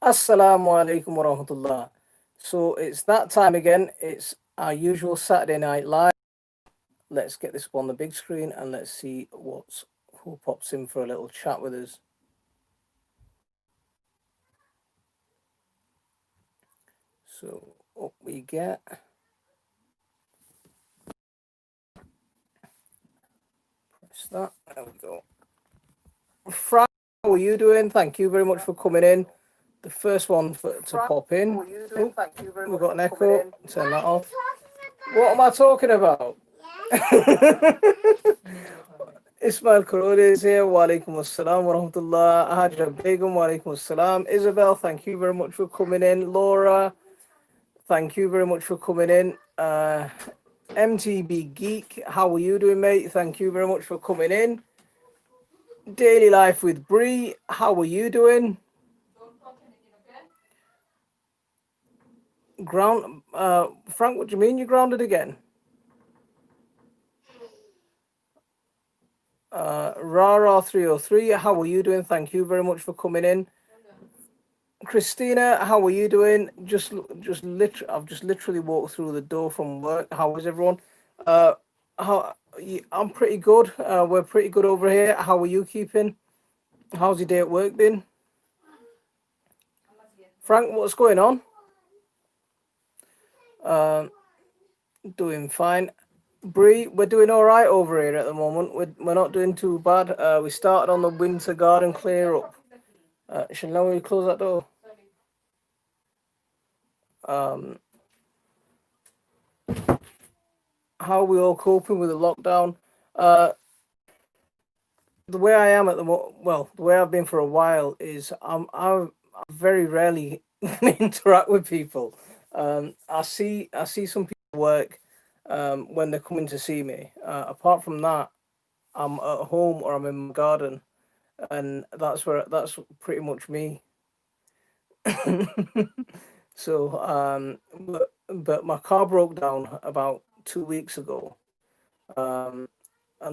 Assalamu alaikum wa rahmatullah. So it's that time again. It's our usual Saturday night live. Let's get this up on the big screen and let's see who pops in for a little chat with us. So up we get. Press that. There we go. Frank, how are you doing? Thank you very much for coming in. The first one to pop in. We've got an echo. Turn that off. What am I talking about? Ismail Karodi is here. Wa alaikum assalam wa rahmatullah. Hajar Begum, wa alaikum assalam. Isabel, thank you very much for coming in. Laura, thank you very much for coming in. MTB Geek, how are you doing, mate? Thank you very much for coming in. Daily Life with Bree, how are you doing? Frank, what do you mean you're grounded again? Rara303, how are you doing? Thank you very much for coming in. Christina, how are you doing? I've just literally walked through the door from work. How is everyone? I'm pretty good. We're pretty good over here. How are you keeping? How's your day at work been? Frank, what's going on? Doing fine. Bree, we're doing all right over here at the moment. We're not doing too bad. We started on the winter garden clear up. Shall we close that door? How are we all coping with the lockdown? The way I am at the the way I've been for a while is I very rarely interact with people. I see some people work when they're coming to see me. Apart from that, I'm at home or I'm in my garden, and that's pretty much me. So but my car broke down about 2 weeks ago. And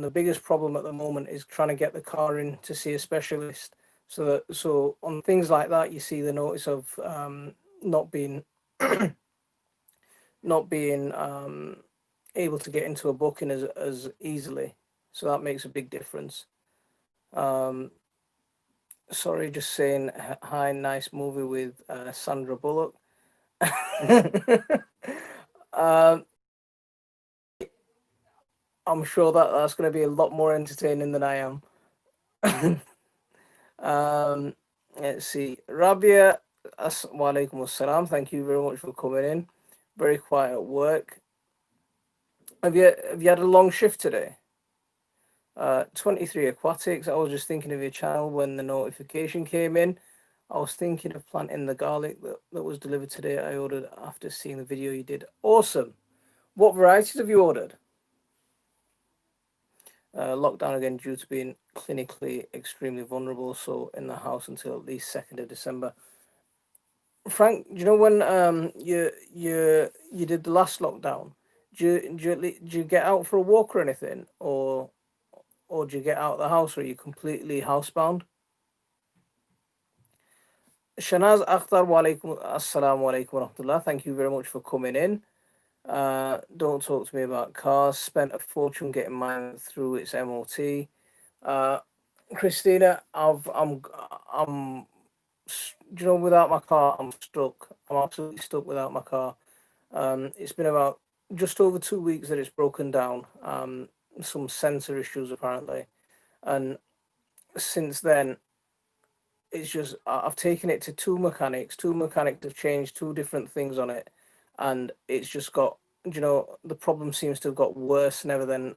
the biggest problem at the moment is trying to get the car in to see a specialist. So on things like that, you see the notice of not being not being able to get into a booking as easily. So that makes a big difference. Sorry, just saying hi. Nice movie with Sandra Bullock. I'm sure that's going to be a lot more entertaining than I am. Let's see. Rabia, wa alaikum assalam. Thank you very much for coming in. Very quiet at work. Have you had a long shift today? 23 Aquatics. I was just thinking of your channel when the notification came in. I was thinking of planting the garlic that was delivered today. I ordered after seeing the video you did. Awesome. What varieties have you ordered? Lockdown again due to being clinically extremely vulnerable, so in the house until at least 2nd of December. Frank, do you know when you did the last lockdown? Do you get out for a walk or anything, or do you get out of the house, or are you completely housebound? Shanaz Akhtar, wa alaikum assalamu alaikum wa rahmatullah. Thank you very much for coming in. Don't talk to me about cars. Spent a fortune getting mine through its MOT. Christina, do you know, without my car, I'm stuck. I'm absolutely stuck without my car. It's been about just over 2 weeks that it's broken down. Some sensor issues apparently, and since then, it's just I've taken it to two mechanics. Two mechanics have changed two different things on it, and it's just got, you know, the problem seems to have got worse never than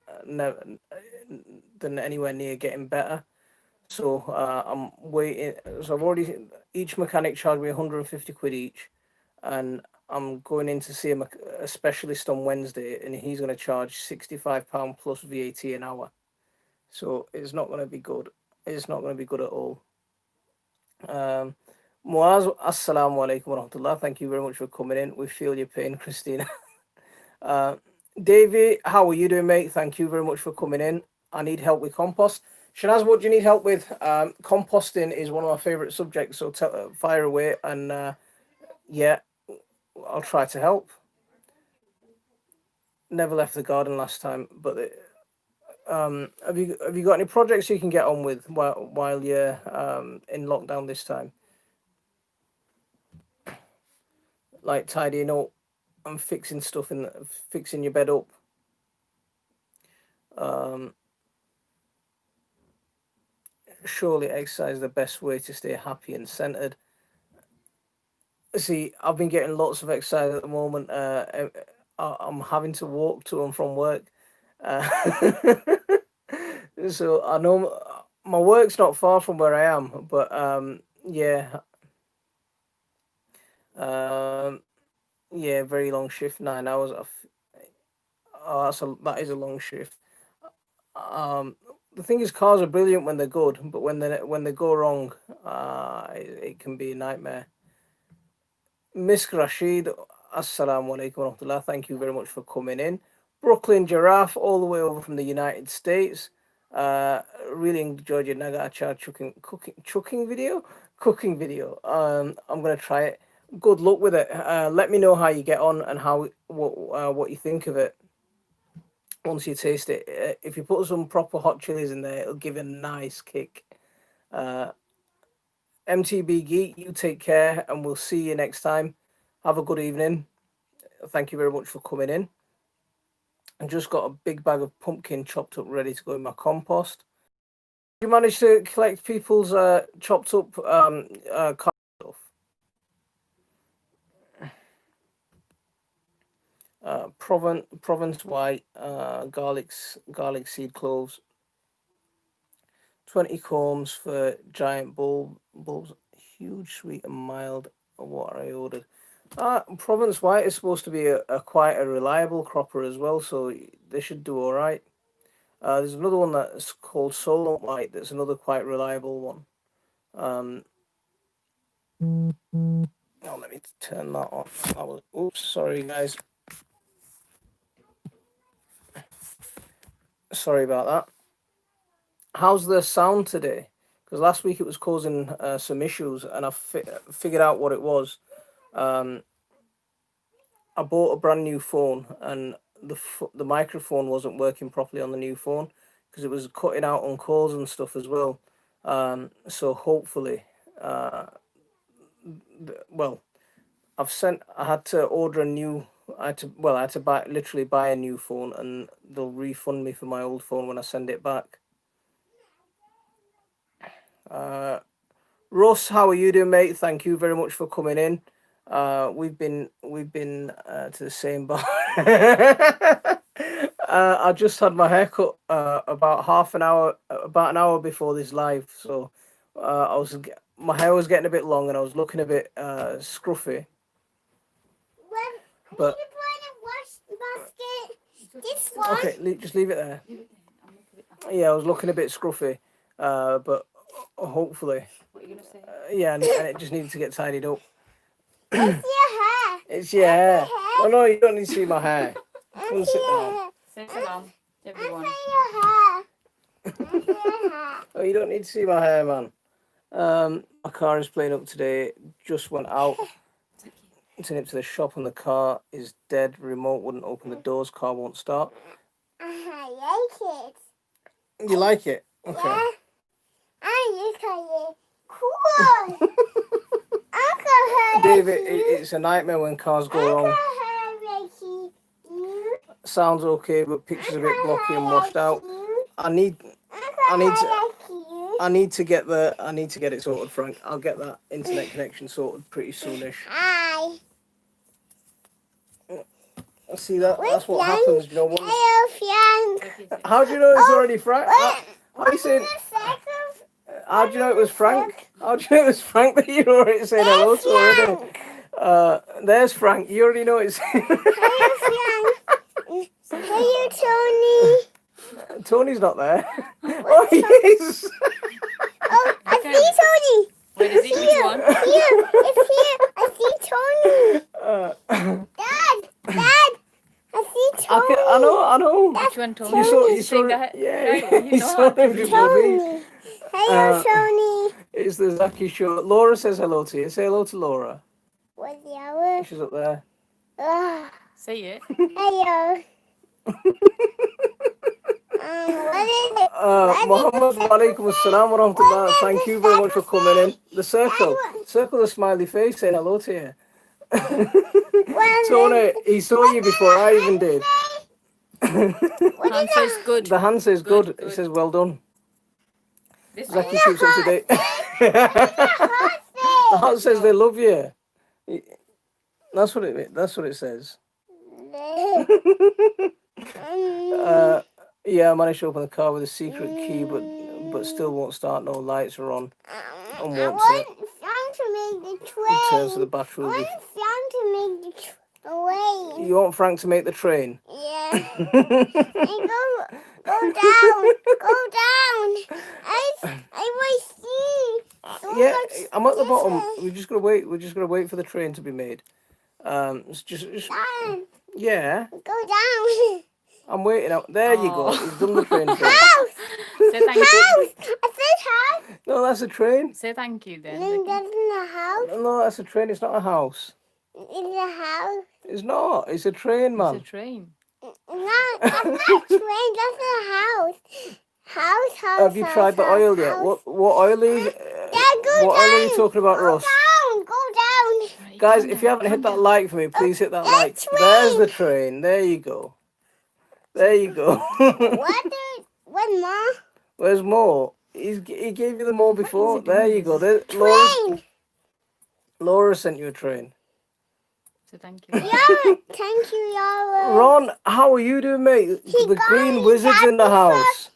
anywhere near getting better. So I'm waiting. So I've already, each mechanic charged me 150 quid each, and I'm going in to see a specialist on Wednesday, and he's going to charge £65 plus VAT an hour. So it's not going to be good. It's not going to be good at all. Muaz, assalamu alaikum wa rahmatullah. Thank you very much for coming in. We feel your pain, Christina. Davey, how are you doing, mate? Thank you very much for coming in. I need help with compost. Shanaz, what do you need help with? Composting is one of my favourite subjects, so fire away, and yeah, I'll try to help. Never left the garden last time, but have you got any projects you can get on with while you're in lockdown this time? Like tidying up and fixing stuff and fixing your bed up. Um, Surely exercise is the best way to stay happy and centered. See, I've been getting lots of exercise at the moment. I'm having to walk to and from work. Uh, so I know my work's not far from where I am, but yeah, um, yeah, very long shift, 9 hours. Oh, that is a long shift. Um, the thing is, cars are brilliant when they're good, but when they go wrong, it can be a nightmare. Miss Rashid, Assalamu alaikum wa rahmatullah. Thank you very much for coming in. Brooklyn Giraffe, all the way over from the United States. Really enjoyed your Naga achar cooking video. I'm gonna try it. Good luck with it. Let me know how you get on and what you think of it once you taste it. If you put some proper hot chilies in there, it'll give it a nice kick. MTB Geek, you take care, and we'll see you next time. Have a good evening. Thank you very much for coming in. I just got a big bag of pumpkin chopped up, ready to go in my compost. Did you manage to collect people's chopped up stuff? Provence white, garlic seed cloves, 20 combs for giant bulbs, huge, sweet and mild. What I ordered. Provence white is supposed to be a quite a reliable cropper as well, so they should do all right. There's another one that's called Solent White. That's another quite reliable one. Oh, let me turn that off. Oops, sorry guys. Sorry about that. How's the sound today? Because last week it was causing some issues, and I figured out what it was. I bought a brand new phone, and the microphone wasn't working properly on the new phone because it was cutting out on calls and stuff as well. So hopefully, well, I had to order a new. I had to literally buy a new phone, and they'll refund me for my old phone when I send it back. Russ, how are you doing, mate? Thank you very much for coming in. We've been to the same bar. I just had my haircut about an hour before this live, so my hair was getting a bit long and I was looking a bit scruffy. But this one. Okay, just leave it there. Yeah, I was looking a bit scruffy, but hopefully. What are you gonna say? Yeah, and it just needed to get tidied up. It's your hair. It's your hair. Oh no, you don't need to see my hair. Come sit down. Say hello, everyone. Oh, you don't need to see my hair, man. My car is playing up today. Just went out. Took it to the shop and the car is dead. Remote wouldn't open the doors. Car won't start. I like it. You like it? Okay. Yeah. I like it. Cool. David, it's a nightmare when cars go wrong. Sounds okay, but picture's a bit blocky and washed out. I need to get it sorted, Frank. I'll get that internet connection sorted pretty soonish. Hi. See that's what happens, you know. Hello, Frank. How do you know it's already Frank? How do you say? How do you know it was Frank? How do you know it was Frank that you already said hello to already? There's Frank. You already know it's. Hello, Frank. Hey, Tony. Tony's not there. Oh, he is. Oh, I see Tony. Wait, is he which one? Here, it's here. I see Tony. Dad, I see Tony. I know. That's one, Tony? You saw, you Just saw saying it, that. yeah, Right, you you know saw how to him read. before me. Tony. Hello, Tony. It's the Zaki show. Laura says hello to you. Say hello to Laura. What's the hour? She's up there. Say it. Hello. What is it? Muhammad wa alaikum assalam wa rahmatullah. Thank you very much for coming in. The circle. Circle the smiley face saying hello to you. Tony, he saw you before I even did. Hand says good. The hand says good. Good, It good. says well done. This Zaki way. keeps up to date. The heart says they love you. That's what it says. Yeah, I managed to open the car with a secret key, but still won't start. No lights are on. I And want wants it. Frank to make the Returns to the train. battery. I want Frank to make the train. You want Frank to make the train? Yeah. And go down. Go down. I want to see. So Yeah, much I'm at the bottom. different. We're just gonna wait. We're just gonna wait for the train to be made. It's just Down. yeah. Go down. I'm waiting out. There you go. Oh. He's done the train thing. House. Say thank you. House. I said house. No, that's a train. Say thank you then. And Vicky. that's in the house. No, that's a train. It's not a house. In the house. It's not. It's a train, It's a man. train. No, that's not train. That's a house. House. Have you tried the oil yet? What oil is? Go What oil are you down. talking about, Go Ross? down. Go down. Right, Guys, calm if you down, haven't hit calm that down. like for me, please hit that That's like. train. There's the train. There you go. There you go. What more? Where's more? He gave you the more before. he There doing? you go. Train. Laura sent you a train. Say thank you. Yara. Thank you, Yara. Ron, how are you doing, mate? The got green me wizard's in the that house.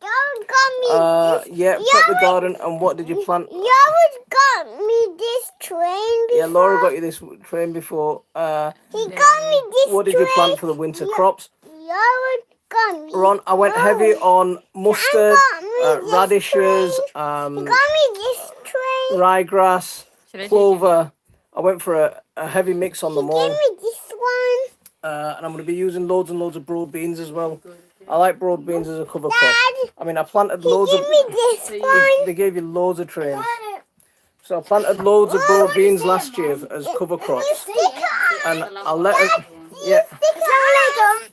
Yara got me this. Yeah, prep the garden. And what did you plant? Yara's got me this train before. Yeah, Laura got you this train before. He got me this What did you plant for the winter crops? Yara got me. Ron, I went heavy on mustard, got me this radishes, He got me this train. ryegrass, Should I take clover. I went for a heavy mix on them Give all. me this one. And I'm going to be using loads and loads of broad beans as well. I like broad beans as a cover crop. Dad, I mean, I planted he loads of... give me this one. They gave you loads of trains. So I planted loads of broad beans last year as cover crops. Stick it on. And I'll let it... Yeah, Stick it on.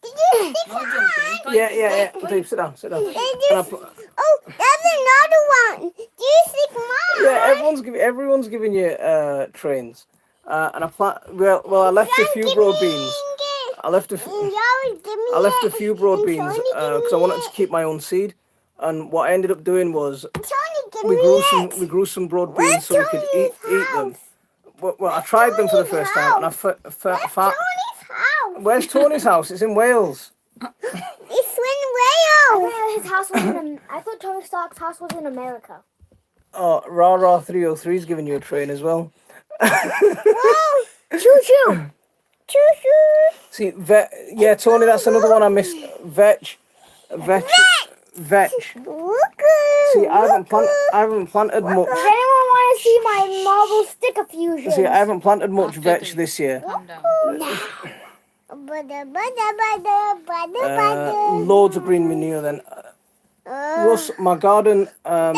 Did you stick No it jumping. on? yeah. Dave, sit down, sit down. Did And you I s- put- Oh, that's another one. Do you stick mine? Yeah, everyone's giving you trains. And I I left a few broad beans. I left a few broad beans because I wanted to keep my own seed. And what I ended up doing was we grew some broad beans so we could eat them. Well, I tried them for the first time, and I found. Tony's house. Where's Tony's house? It's in Wales. It's in Wales. His house was in. I thought Tony Stark's house was in America. Oh, Rah 303 is giving you a train as well. Whoa. Choo choo. Choo choo. See, yeah, Tony, that's another one I missed. Vetch. See, I haven't planted much. Does anyone want to see my marble sticker fusion? See, I haven't planted much After vetch two. this year. Calm down. Loads of green manure. Then, Russ, my garden. Dad.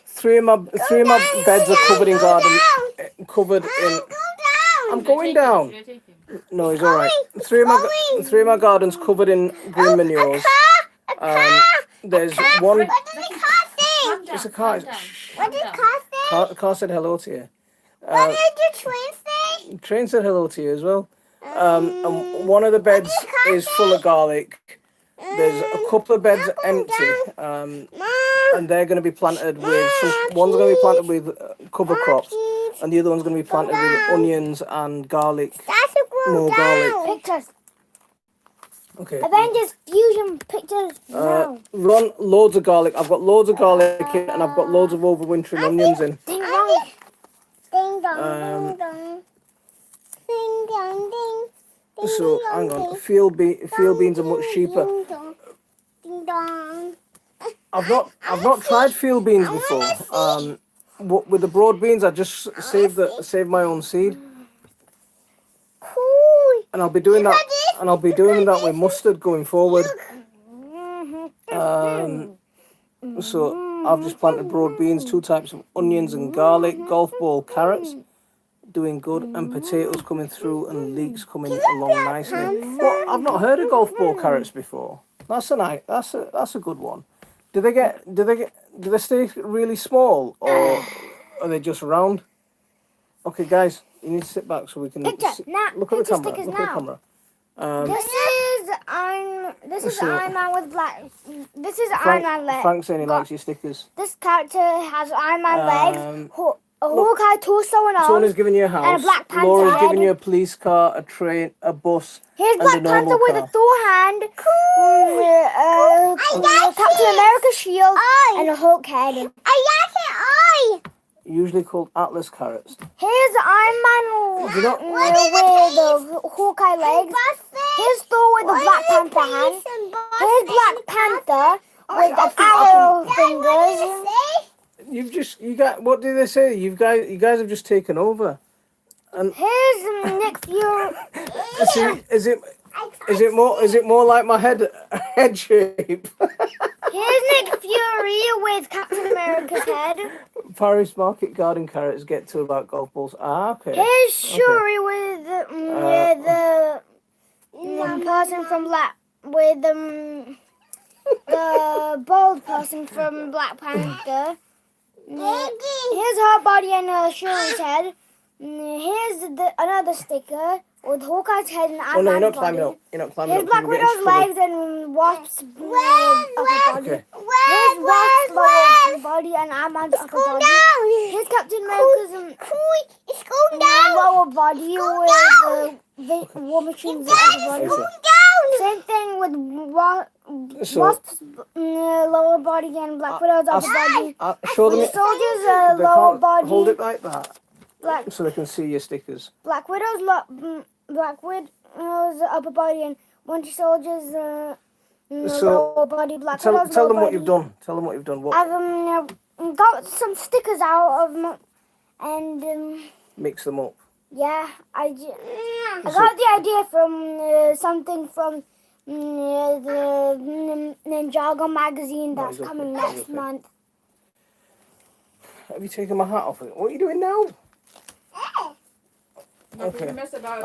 Three of my beds are covered in garden. Covered in. Go down. I'm going down. Should I take him? No, he's all right. It's Three of going. my gardens covered in green manures. There's one. What did the car say? Calm down, It's a car. calm down, Shh. What did calm the down. car say? Car said hello to you. What did the train say? Train said hello to you as well. And one of the beds is full of garlic. There's a couple of beds empty. Mom. And they're going to be planted with one's going to be planted with cover crops, and the other one's going to be planted with onions and garlic. That's a grow More down. Pictures. Okay. Avengers fusion pictures now. Run loads of garlic. I've got loads of garlic in, and I've got loads of overwintering onions in. Ding dong. Ding dong, ding dong. Ding dong, ding. Ding So dong, hang on. ding. Field beans are much cheaper. Ding dong. Ding dong. I've not tried field beans before. With the broad beans, I just save my own seed, Cool. and I'll be doing that. Look at this I'll be doing that with mustard going forward. So I've just planted broad beans, 2 types of onions and garlic, golf ball carrots, doing good, and potatoes coming through, and leeks coming along nicely. Well, I've not heard of golf ball carrots before. That's a good one. Do they stay really small, or are they just round? Okay, guys, you need to sit back so we can Picture, now, look at the picture camera. stickers Look at the now. camera. This is So- Iron Man with black. This is Frank, Iron Man legs. Frank's saying he likes your stickers. This character has Iron Man legs, a look, Hawkeye torso and Someone is arms. giving you a house. And a Black Panther Laura's head. giving you a police car, a train, a bus, Here's and a Black normal Panther with car. a Thor hand, Captain America shield, and a Hulk head. Usually called Atlas carrots. Here's Iron Man You know- with the Hawkeye legs. Here's Thor with the Black Panther hand. Here's Black Panther with the arrow fingers. What did they say? You guys have just taken over. And Here's Nick Fury. see, is it more like my head shape? Here's Nick Fury with Captain America's head. Paris Market garden carrots get to about golf balls. Ah, okay. Here's Shuri with the person from Black with the bald person from Black Panther. Here's her body and Shuri's head. Here's another sticker with Hawkeye's head and Oh Iron no, you're Man's not climbing body. up. You're not climbing Here's up. Black You're getting Widow's stubborn. legs and Wasp's upper body. Okay. Here's Wasp's lower body and Iron Man's upper body. Here's Captain America's It's going down. lower body with the War Machine's upper body. Okay. Same thing with So- Wasp's lower body and Black Widow's upper body. Show them The it. Soldier's They lower can't body. hold it like that Black so they can see your stickers. Black Widow's upper body and Winter Soldier's So, lower body. Black Tell Widow's them lower what body. you've done. Tell them what you've done. What I've got some stickers out of and mix them up? yeah, I got the idea from something from the Ninjago magazine that's Right, okay, coming right, next okay. month. Have you taken my hat off? What are you doing now? Okay.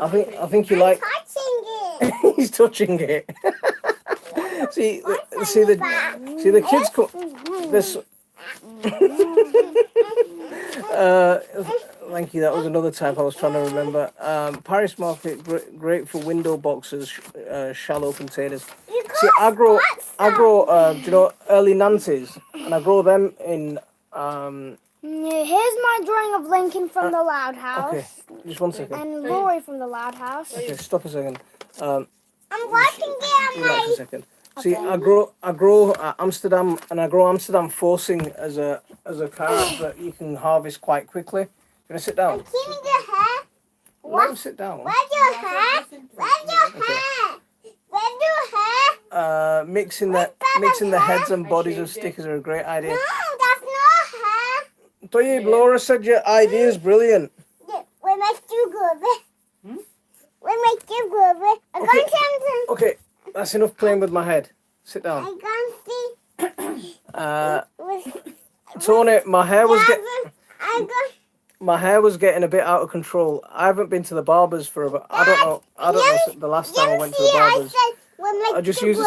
I think you like. Touching it. He's touching it. see the kids come. This. Thank you. That was another type I was trying to remember. Paris Market, great for window boxes, shallow containers. See, I grow. Do you know early Nancy's, and I grow them in. Here's my drawing of Lincoln from the Loud House Okay, just 1 second. and Lori from the Loud House. Okay, stop a second. I'm watching it on Relax a my. second. See, I grow Amsterdam, and I grow Amsterdam forcing as a carrot that you can harvest quite quickly. You wanna sit down? Give me the hair. Let him sit down. Where's your hair? Where's your hair? Where's your hair? Mixing the heads and bodies of stickers are a great idea. No, that's not hair. Toyib, Laura said your idea is brilliant. Yeah, we make you good. We make you good. I'm Okay. going to. Okay, that's enough playing with my head. Sit down. I'm going to see. Tony, my hair was I'm going. getting a bit out of control. I haven't been to the barbers for about I don't know the last time I went to the barbers. I just use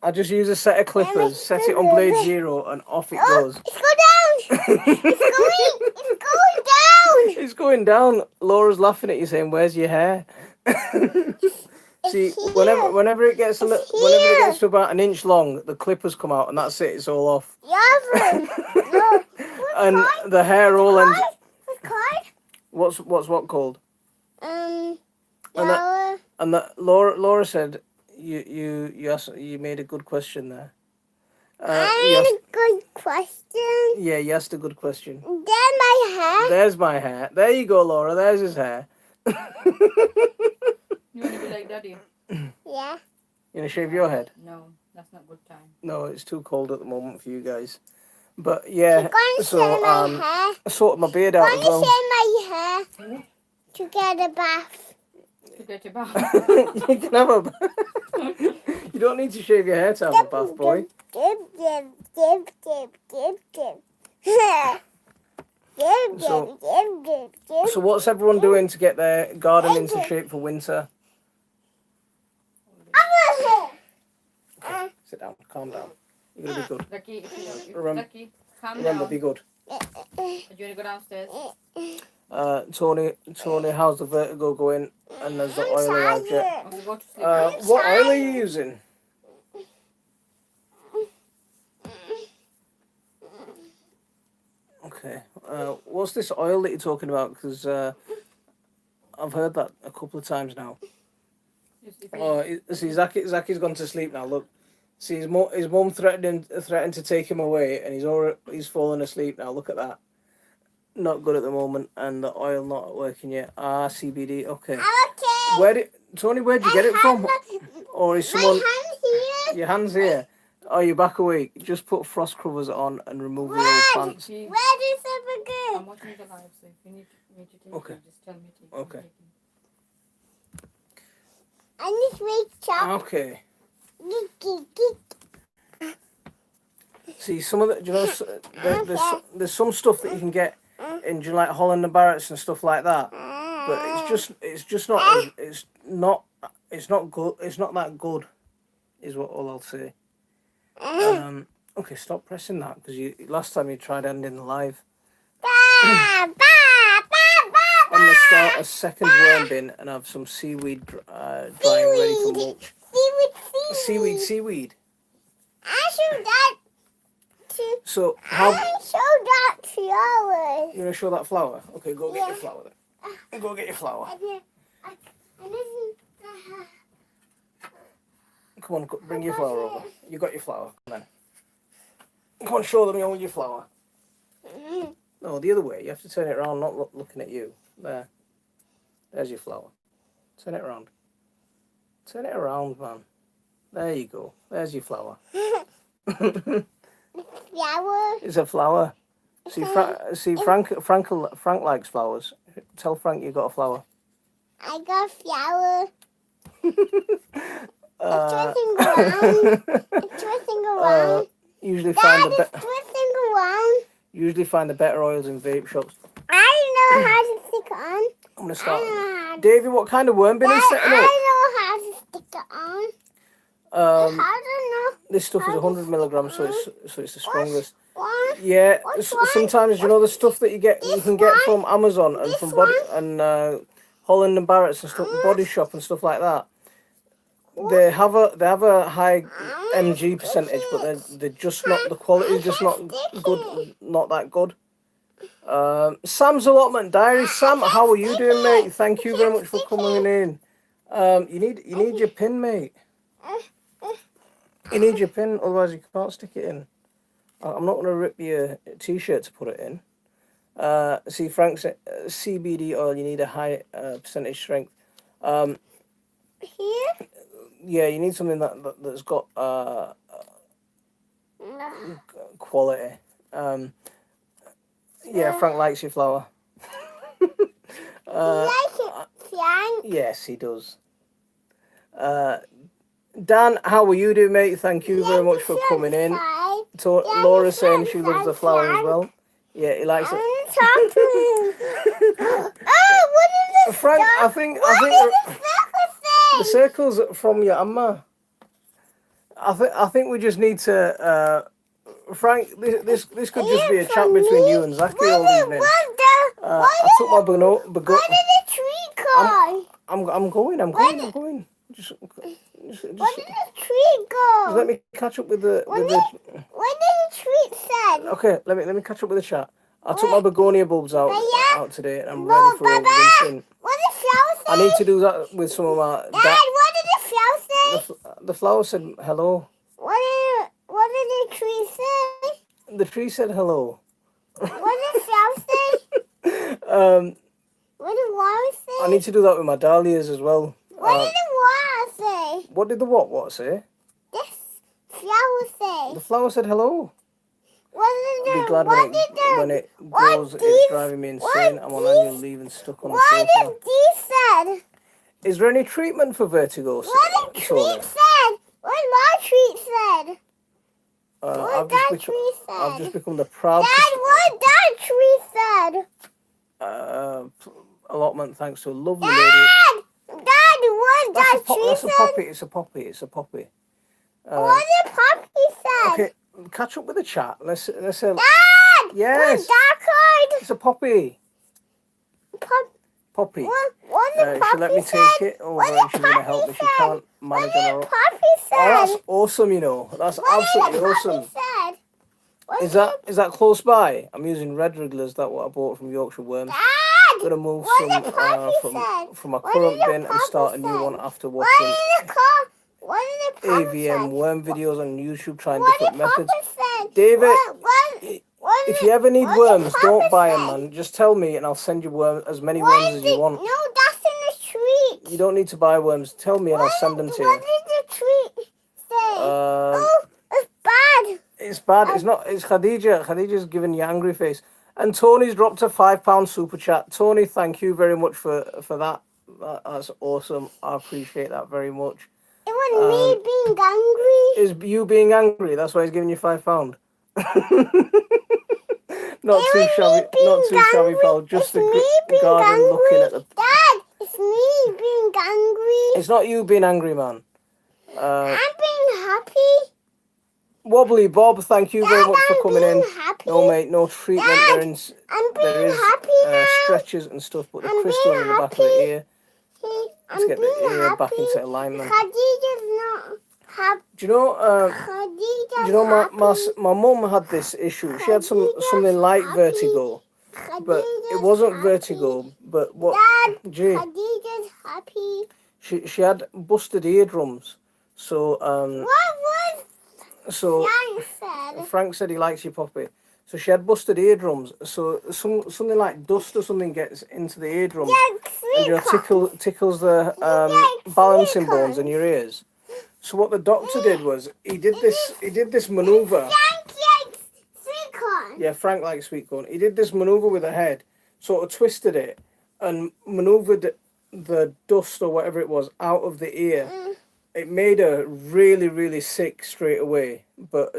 I just use a set of clippers, set it on blade 0, and off it goes. It's going down. It's going down. It's going down. Laura's laughing at you, saying, "Where's your hair?" See, whenever it gets to about an inch long, the clippers come out, and that's it. It's all off, Yeah, no. and the hair all ends. What's called? What's what called? Um. And Yellow. And that Laura said you made a good question there. I had a good question. Yeah, you asked a good question. Then my hair. There's my hair. There you go, Laura. There's his hair. You want to be like Daddy? Yeah. You gonna shave your head? No, that's not good time. No, it's too cold at the moment for you guys. But yeah, You're going to so shave my hair. I sorted my beard out Going as to well. shave my hair to get a bath. to get a bath. You can have a bath. You don't need to shave your hair to have a bath, boy. Give. So what's everyone doing to get their garden into shape for winter? Okay, sit down, calm down. You're gonna be good. Lucky, if Remember- Lucky, calm Remember, down. be good. Do you want to go downstairs? Tony, how's the vertigo going? And there's the oil arrived yet. Okay, go to sleep. What oil are you using? Okay. What's this oil that you're talking about? Because I've heard that a couple of times now. Just if Oh, see, Zacky's gone to sleep now. Look, see, his mum threatened to take him away, and he's fallen asleep now. Look at that. Not good at the moment, and the oil not working yet. Ah, CBD. Okay. Okay. Where'd you get it from? Or is someone? My hand here. Your hands here. Oh, you're back awake. Just put frost covers on and remove the old Red. plants. she, Where is the I'm burger? watching the live, so if you need me to take Okay. it, just tell me to take Okay. it. I need to wake up. Okay. Geek. See, some of the, do you know, there's some stuff that you can get in, do you know, like Holland and Barrett's and stuff like that. But it's not good. It's not that good, is what all I'll say. Okay, stop pressing that because last time you tried ending the live. I'm gonna start a second worm bin and have some seaweed drying ready for mulch. Seaweed. I showed that to. So how I showed that to yours. you gonna show that flower? Okay, go get your flower then. Go get your flower. Come on, bring your flower over. You got your flower. Come on. Come on, show them all your flower. No, the other way. You have to turn it around, not looking at you. There. There's your flower. Turn it around. Turn it around, man. There you go. There's your flower. Flower. It's a flower. See, Frank likes flowers. Tell Frank you got a flower. I got flower. Uh, Twisting around. It's twisting around. usually Dad, find it's twisting around. Usually find the better oils in vape shops. I know how to stick it on. I'm gonna I start. know how to, Davey, what kind of worm bin Dad, is setting up? I know how to stick it on. I don't know. This stuff is 100 milligrams, so it's the strongest. What? Yeah, Which one? sometimes you know the stuff that you can get from Amazon and This from one? Holland and Barrett's and stuff, Body Shop and stuff like that. They have a high mg percentage, but they're just not, the quality is just not good, not that good. Sam's allotment diary. Sam, how are you doing, mate? Thank you very much for coming in. You need your pin, mate. You need your pin, otherwise you can't stick it in. I'm not going to rip your t-shirt to put it in. See, Frank said CBD oil, you need a high percentage strength. Here? Yeah, you need something that's got quality. Yeah, Frank likes your flower. You like it, Frank? Yes, he does. Dan, how are you doing, mate? Thank you very much for coming in. Laura's saying she loves the flower as well. Yeah, he likes it. Talk to him. Oh, what is this? Frank, I think the circle's from your Amma. I think we just need to Frank. This could just be a chat between you and Zaki all evening. I took my What did the tree call? I'm going. Just What did the tree go? let me catch up with the. What did the tree said? Okay, let me catch up with the chat. I took my begonia bulbs out today, and I'm No, ready for Baba. overwintering. What did the flower say? I need to do that with some of my. Dad, what did the flower say? The flower said hello. What did the tree say? The tree said hello. What did the flower say? What did the water say? I need to do that with my dahlias as well. What did the water say? What did the what say? This flower say? The flower said hello. What did Be the? glad What did the? when it what grows. these- It's driving me insane. what I'm on these- annual leave and stuck on the What sofa. did these said? Is there any treatment for vertigo? What the Tony? treat said? What my treat said? What I've that just tree said? I've just become the proud Dad, what that tree said? allotment thanks to a lovely lady. Dad! Dad, what that tree That's a said? poppy. It's a poppy. It's a poppy. What the puppy said? Okay, catch up with the chat. Let's say Dad! yes. What that card? It's a poppy. Poppy. What the puppy She'll let me said? take it over What and the she's gonna help puppy me. She said? can't manage on her What own. the puppy Oh, said? that's awesome, you know. That's What absolutely the puppy awesome. said? What Is the- that close by? I'm using red wrigglers, that what I bought from Yorkshire Worms. Dad! I'm gonna move What some the puppy said? from my What current did the bin and puppy start a new said? one after What watching did the car? What did the puppy AVM said? worm videos on YouTube trying What different the puppy methods. said? David, What if did- you ever need what did worms, the don't puppy buy them, say? man. Just tell me and I'll send you as many What worms is as you it? want. No, that's in the treat. You don't need to buy worms. Tell me and I'll send them to What you. did the treat say? Um, Oh, it's bad. It's bad. It's not. It's Khadija. Khadija's giving you angry face. And Tony's dropped a £5 super chat. Tony, thank you very much for that. That's awesome. I appreciate that very much. It was me being angry. Is you being angry? That's why he's giving you £5. Not It too was shabby. me being Not too shabby, angry. pal. Just It's the me being garden angry. looking at the. Dad, it's me being angry. It's not you being angry, man. I'm being happy. Wobbly Bob, thank you very Dad, much for I'm coming in. being happy. No, mate, no treatment. Dad, There I'm there being is happy now. stretches and stuff, but the I'm crystal being in the back of the happy. ear. I'm Let's get the being ear back happy. into alignment. Khadija's not happy. Do you know? Khadija's happy. My mum had this issue. She had Khadija's something like happy. vertigo, but it Khadija's wasn't happy. vertigo. But what? Dad, Gee, Khadija's happy. she had busted eardrums. So What was Frank said? Frank said he likes your puppy. So she had busted eardrums. So something like dust or something gets into the eardrum, and tickles the balancing bones in your ears. So what the doctor did was he did this maneuver. Frank likes sweet corn. Yeah, Frank likes sweet corn. He did this maneuver with the head, sort of twisted it and maneuvered the dust or whatever it was out of the ear. It made her really, really sick straight away. But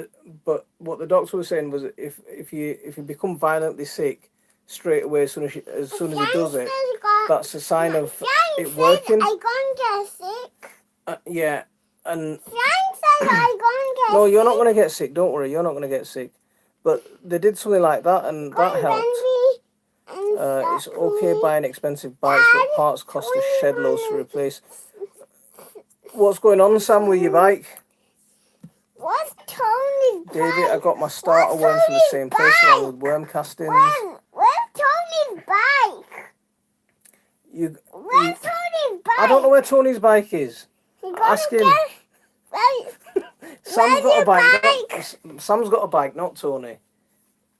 what the doctor was saying was if you become violently sick straight away as soon as he does it, that's a sign of it working. I'm gonna get sick. Yeah, and Frank says I'm gonna get no, you're sick. not going to get sick. Don't worry, you're not going to get sick. But they did something like that, and that helped. It's okay buying expensive bikes, but parts cost a shed loads to replace. What's going on, Sam, with your bike? What's Tony's bike? David, I got my starter worm from the same place along with worm castings. Where's Tony's bike? Where's Tony's bike? I don't know where Tony's bike is. He gotta Ask him. Sam's got a bike. Sam's got a bike, not Tony.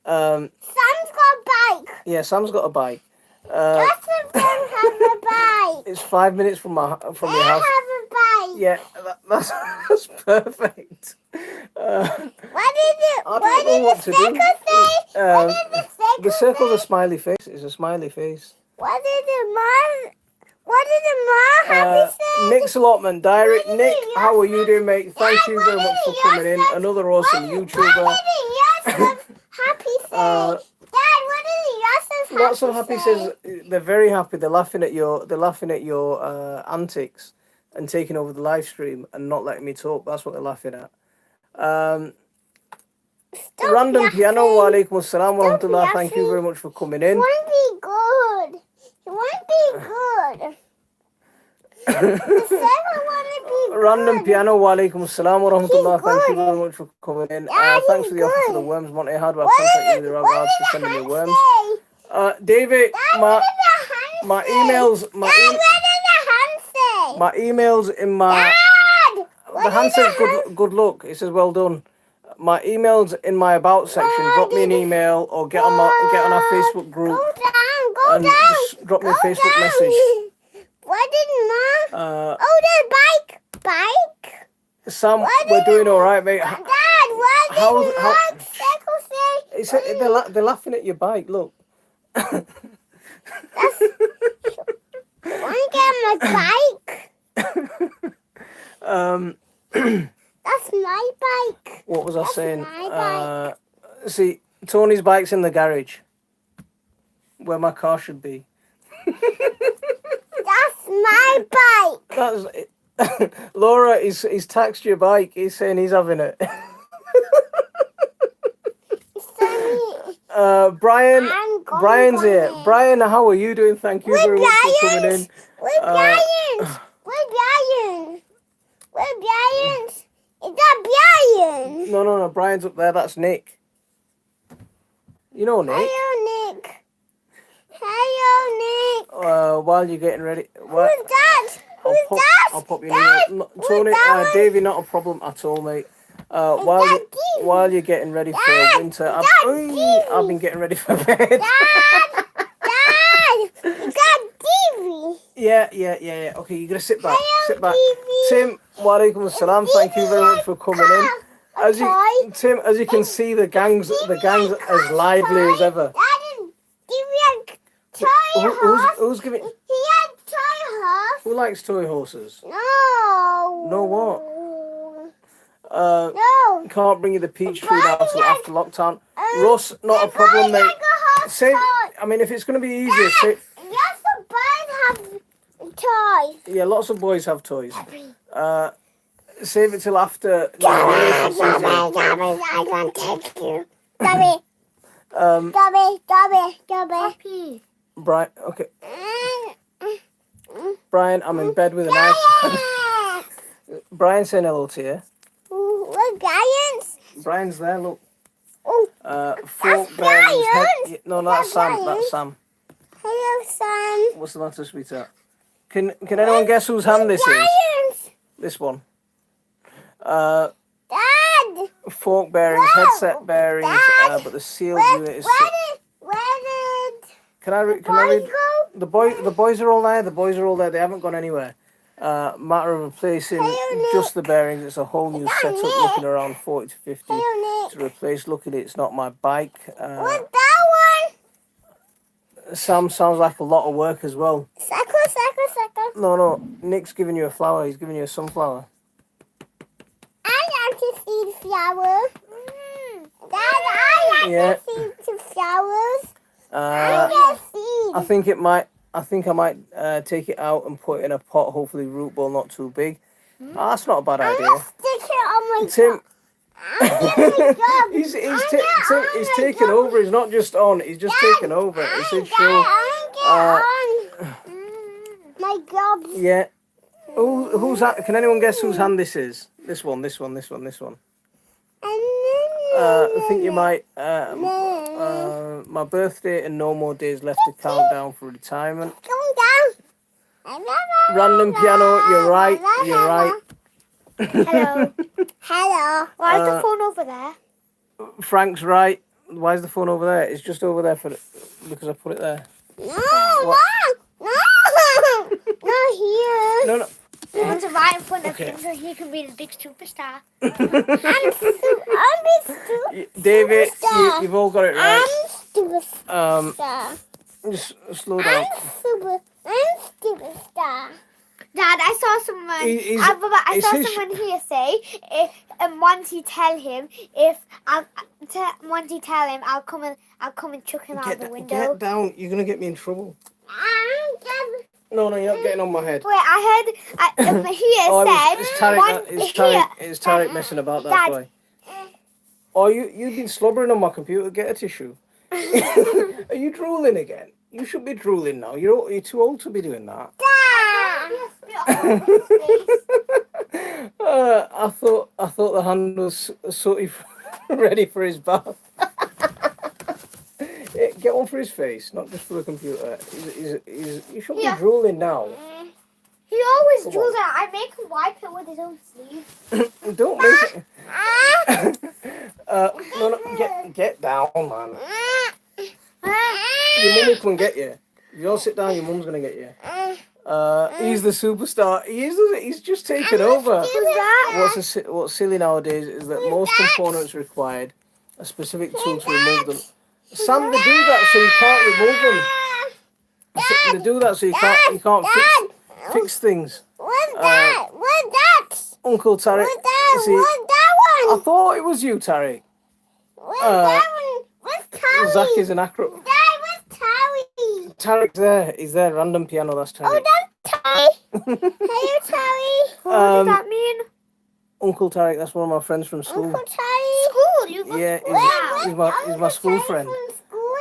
Sam's got a bike. Yeah, Sam's got a bike. Justin don't have a bike. It's 5 minutes from your house. I have a bike. Yeah, that's perfect. What did the I don't know what to do. circle say? What did the circle The circle's a say? smiley face. It's a smiley face. What did the mom happy say? Nick's allotment direct. What did Nick, the how are you doing, mate? Thank you very what much for did coming in. Yosef- Another awesome YouTuber. What did Yosef happy say? Dad, what did Yosef Lots of happy say? says they're very happy. They're laughing at your antics and taking over the live stream and not letting me talk. That's what they're laughing at. Stop Random yapping. piano. Wa alaikum assalam wa Stop rahmatullah. Thank you yapping. very much for coming It in. won't be good. It won't be good. The server won't be good. Random piano. Wa alaikum assalam wa rahmatullah. He's Thank you good. very much for coming in. Yeah, Thanks he's for the offer for good. the worms, Monty. How do I What contact you did with the regards to hand sending me worms? say? David, Dad, my what did the hand my say? emails, Dad, what did the hand say? my emails in my. Dad, what The hand did says good luck. It says well done. My emails in my about section. Drop me an email or get on our Facebook group Go down, go and down. just drop me a Go Facebook down. message. What did Mom? Uh, The bike. Sam, What we're did doing all right, mate. Dad, what did How- Mom say? It's, they're laughing at your bike. Look. That's. One want to get my bike. That's my bike. What was I That's saying? my See, Tony's bike's in the garage, where my car should be. That's my bike. That's it. Laura, he's taxed your bike. He's saying he's having it. Brian, Brian's here. Brian, how are you doing? Thank you very much for coming in. We're Brian's. We're Brian's. We're Brian's. Is that Brian? No. Brian's up there. That's Nick. You know Nick. Hello, Nick. Hello, Nick. While you're getting ready. Who's that? Who's that? I'll pop you Dad, in. Tony, that Davey, not a problem at all, mate. While you're getting ready for winter, I've been getting ready for bed. Dad! Dad! Is that TV? Yeah. Okay, you're gonna sit back. Hello, Sit back. TV. Tim, walaikum assalam. Thank you very much for coming in. Tim, as you can see, the gang's as lively as ever. Dad, give me a toy horse. Who's giving? He had toy horse. Who likes toy horses? No. No what? No. Can't bring you the peach tree now till Brian, after lockdown. Russ, not a problem, mate. Say, Toy. I mean, if it's gonna be easier, say, Yes, the boys have toys. yeah, lots of boys have toys. Save it till after. I want to take you. Dobby, Puppy. Brian, okay. Brian, I'm in bed with a knife. Brian saying hello to you. What Brian's? Brian's there, look. Oh, Fork that's bearing his head. Brian's. No, that's Sam. Brian's. That's Sam. hello, son. What's the matter, sweetheart? Can anyone guess whose hand this is? Brian's. This one. Dad. Fork bearings, Whoa, headset bearings, Dad. but the sealed Where unit is. did Can I read? boys go? The boys are all there. The boys are all there. They haven't gone anywhere. Matter of replacing Nick. just the bearings. It's a whole new setup. Nick. Looking around 40 to 50 Hello, Nick. to replace. Luckily, it's not my bike. What's that Sam sounds like a lot of work as well. one? Sucker. No. Nick's giving you a flower. He's giving you a sunflower. I like to see the flowers. Dad, I like to see the flowers. I can see. I think I might take it out and put it in a pot. Hopefully, root ball not too big. That's not a bad I'm idea. gonna stick it on my Tim, job. he's taken over. He's not just on. He's just taken over. It's his show. My job. Yeah. Who's that? Can anyone guess whose hand this is? This one. I think you might. My birthday and no more days left to count down for retirement. Going down. Random piano. You're right. Hello. Hello. Why is the phone over there? Frank's right. Why is the phone over there? It's just over there because I put it there. No. Not here. No. He wants to right in front of Okay. him so he can be the big superstar. I'm David, Superstar. you've all got it right. superstar. Just slow down. I'm superstar. Dad, I saw someone. He's- I saw is he- someone here say, once you tell him, I'll come and chuck him out the window. Get down. You're gonna get me in trouble. No, you're not getting on my head. Wait, I heard here said It's Tarek messing about that Dad. way. Oh, you've been slobbering on my computer. Get a tissue. Are you drooling again? You should be drooling now. You're too old to be doing that. I thought the hand was sort of ready for his bath. Get one for his face, not just for the computer. You should be drooling now. He always Come drools out. I make him wipe it with his own sleeve. Don't make it. Get down, man. Your mum will come and get you. If you all sit down, your mum's gonna get you. He's the superstar. He's just taken over. What's silly nowadays is that most components required a specific tool to remove them. Sam, they do that so you can't remove them. They do that so you can't fix. fix things. What's that? What's that? Uncle Tarek. What's that? See, What's that I one? thought it was you, Tarek. What's that one? What's Tarek? Zach is an acro. Dad, what's Tarek? Tarek's there. He's there. Random piano. That's Oh, Tarek. that's Tarek. Hello, Tarek. What does Um, that mean? Uncle Tarek. That's one of my friends from school. Uncle Tarek. School. You go Yeah, school. he's my school friend. From school?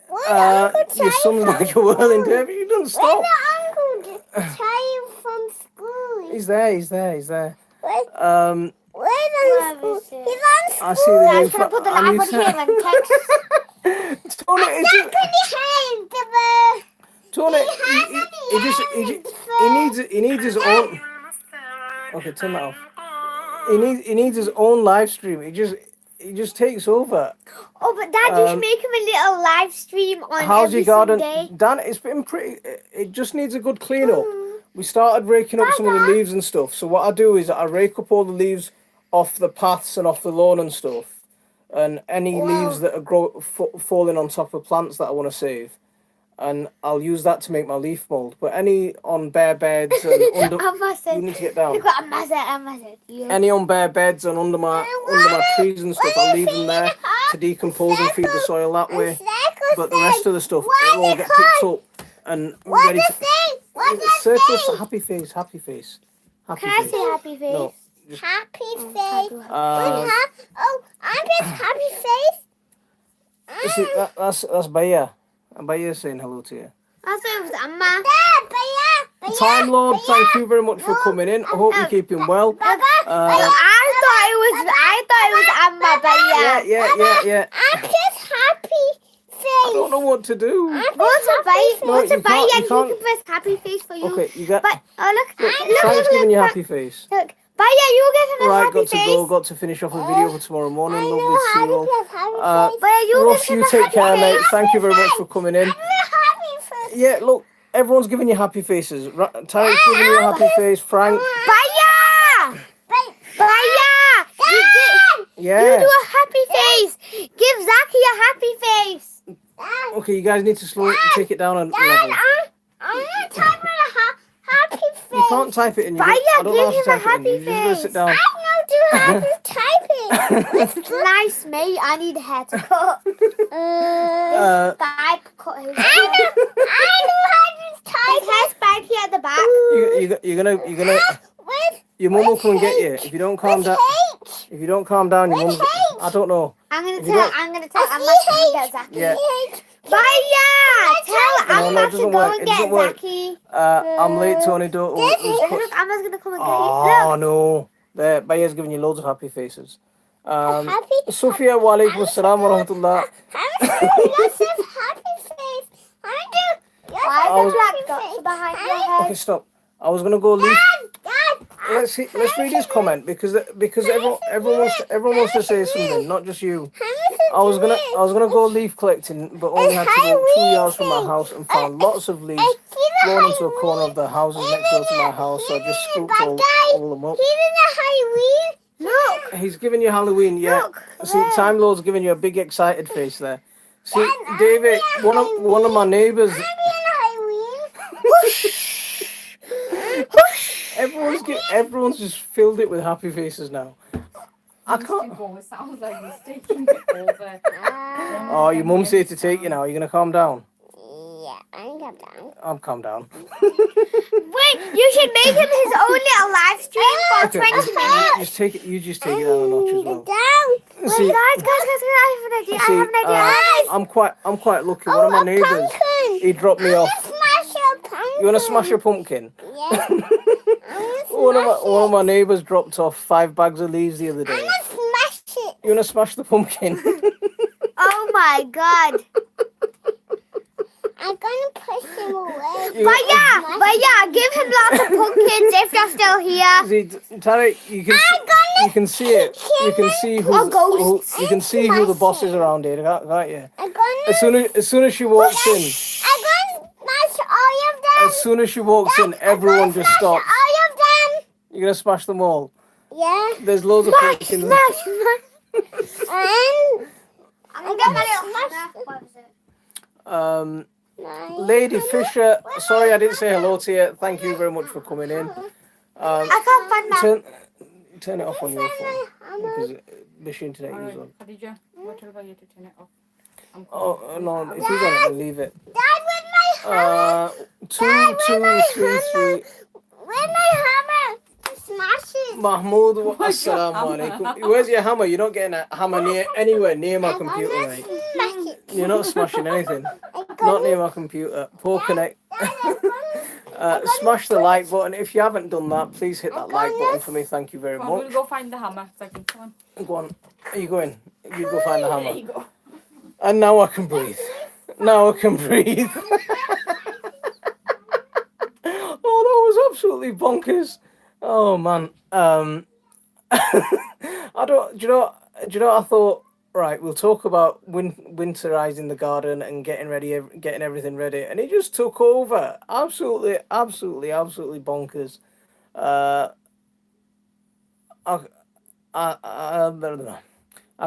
What Uncle Tarek? Your son's like a whirling derby. You don't stop. Where's the Uncle Tarek from school? He's there. Where's Um, on school? is it? He's on school. I see the Dad's name. gonna put the I need live on here and text. Tony, it's That's pretty hard. Tony, he needs his own. Okay, turn that off. He needs his own live stream. He just takes over. Oh, but Dad, you should Um, make him a little live stream on How's every your garden, Sunday. Dan? It's been pretty. It just needs a good clean up. We started raking up some of the leaves and stuff. So what I do is I rake up all the leaves off the paths and off the lawn and stuff, and any leaves that are falling on top of plants that I want to save, and I'll use that to make my leaf mold. But any on bare beds and under, you need to get down. Look what I said. Yeah. Any on bare beds and under my trees and stuff, I'll leave them there to decompose and feed the soil that way. But the rest of the stuff, it'll all get picked up and ready to. Circles, happy face. Happy Can I face. say happy face? No. Happy face. Uh, I'm just happy face. you see, that's Baya. And Baya's saying hello to you. I thought it was Amma. Time Lord, thank you very much for coming in. I hope you're keeping well. I thought it was Amma, but Yeah. I'm just happy I don't face. know what to do. What's a bite? No, What's a you bite? can't- And you you can't- can press happy face for you. Okay, you got. But look, Frank's giving you happy face. Look, Baya, you give him a Right, happy got to face. go. Got to finish off a video for tomorrow morning. Lovely to see you all. Happy Baya, you Russ, give him you a take happy care, face. mate. Thank you very much for coming in. face. Yeah, look, everyone's giving you happy faces. Tarek's giving you a happy face. Frank, Baya! Baya! You yeah. do a happy face. Give Zaki a happy face. Okay, you guys need to slow it, take it down a level. I'm not typing a happy face. You can't type it in. Baya, I don't know how give to him a type it in. happy You just gotta face. sit down. I know how to type it. Nice, mate. I need a haircut. Bye. Cut his hair. I know how to His type hair's back here at the back. You're gonna. with Your mum will come and get you if you don't calm down. H. If you don't calm down, your mum. I don't know. I'm gonna If you tell don't- Amma to get Zaki. Yeah. Baya! Tell No, Amma it to doesn't go work. and It get doesn't work. Zaki. I'm late, Tony. Don't. Look, Amma's gonna come and get you. Oh Look. no! There, Baya's giving you loads of happy faces. Happy. Sophia, wa alaikum assalam wa rahmatullah. Lots of happy face. I do. Why I is was- the black dots behind your head? Okay, stop. I was gonna go leave. Dad. Let's read his comment because everyone wants to say something, not just you. I was gonna go leaf collecting, but only had to walk 2 yards from my house and found lots of leaves blown into a corner of the houses next door to my house. So I just scooped all them up. He's in the Halloween. Look. He's giving you Halloween, yeah. Look, See, there. Time Lord's giving you a big excited face there. See, David, one of my neighbours. I'm in Halloween. Everyone's just filled it with happy faces now. I can't. It sounds like he's taking it over. Oh, your mum's here to take you now. Are you gonna calm down? Yeah, I'm down. I'll calm down. Wait, you should make him his own little live stream for Okay, 20 minutes. just take it. You just take it down a notch as well. Down. See, Guys, I have an idea. I have an idea. I'm quite lucky. One of my neighbours, Pumpkin. he dropped me off. Smash a pumpkin. You wanna smash a pumpkin? Yeah. One of my neighbours dropped off 5 bags of leaves the other I'm day. gonna smash it. You wanna smash the pumpkin? Oh my god. I'm gonna push him away. Baya, give him lots of pumpkins if you're still here. See, Tarek, you can see it. You can see you can see who the boss is around here, can't you? I'm gonna. As soon as she walks in, I'm gonna smash all of them. as soon as she walks in, everyone just Smash stops. all of them. You're gonna smash them all. Yeah. There's loads of pumpkins. And I'm gonna get my little hammer. What is it? Um, Lady Fisher, sorry I didn't say hello to you. Thank you very much for coming in. I can't find that. Turn it off on your phone because the internet Alright, is on. Khadija, what about you to turn it off? Oh no! If you got it, then leave it. Dad, with my hammer. 2 2 3 3. With my hammer. Smash it. Mahmoud, assalamu alaikum. Where's your hammer? You're not getting a hammer anywhere near my computer, mate. Smash it. You're not smashing anything. Not near my computer. Poor connect. Smash the like button. If you haven't done that, please hit that like button for me. Thank you very Come on, much. we'll go find the hammer. Second, come on. Go on. Are you going? You go find the There hammer. you go. And now I can breathe. Now I can breathe. Oh, that was absolutely bonkers. Oh man. I don't. Do you know? What I thought? Right, we'll talk about winterizing the garden and getting everything ready, and it just took over. Absolutely bonkers. I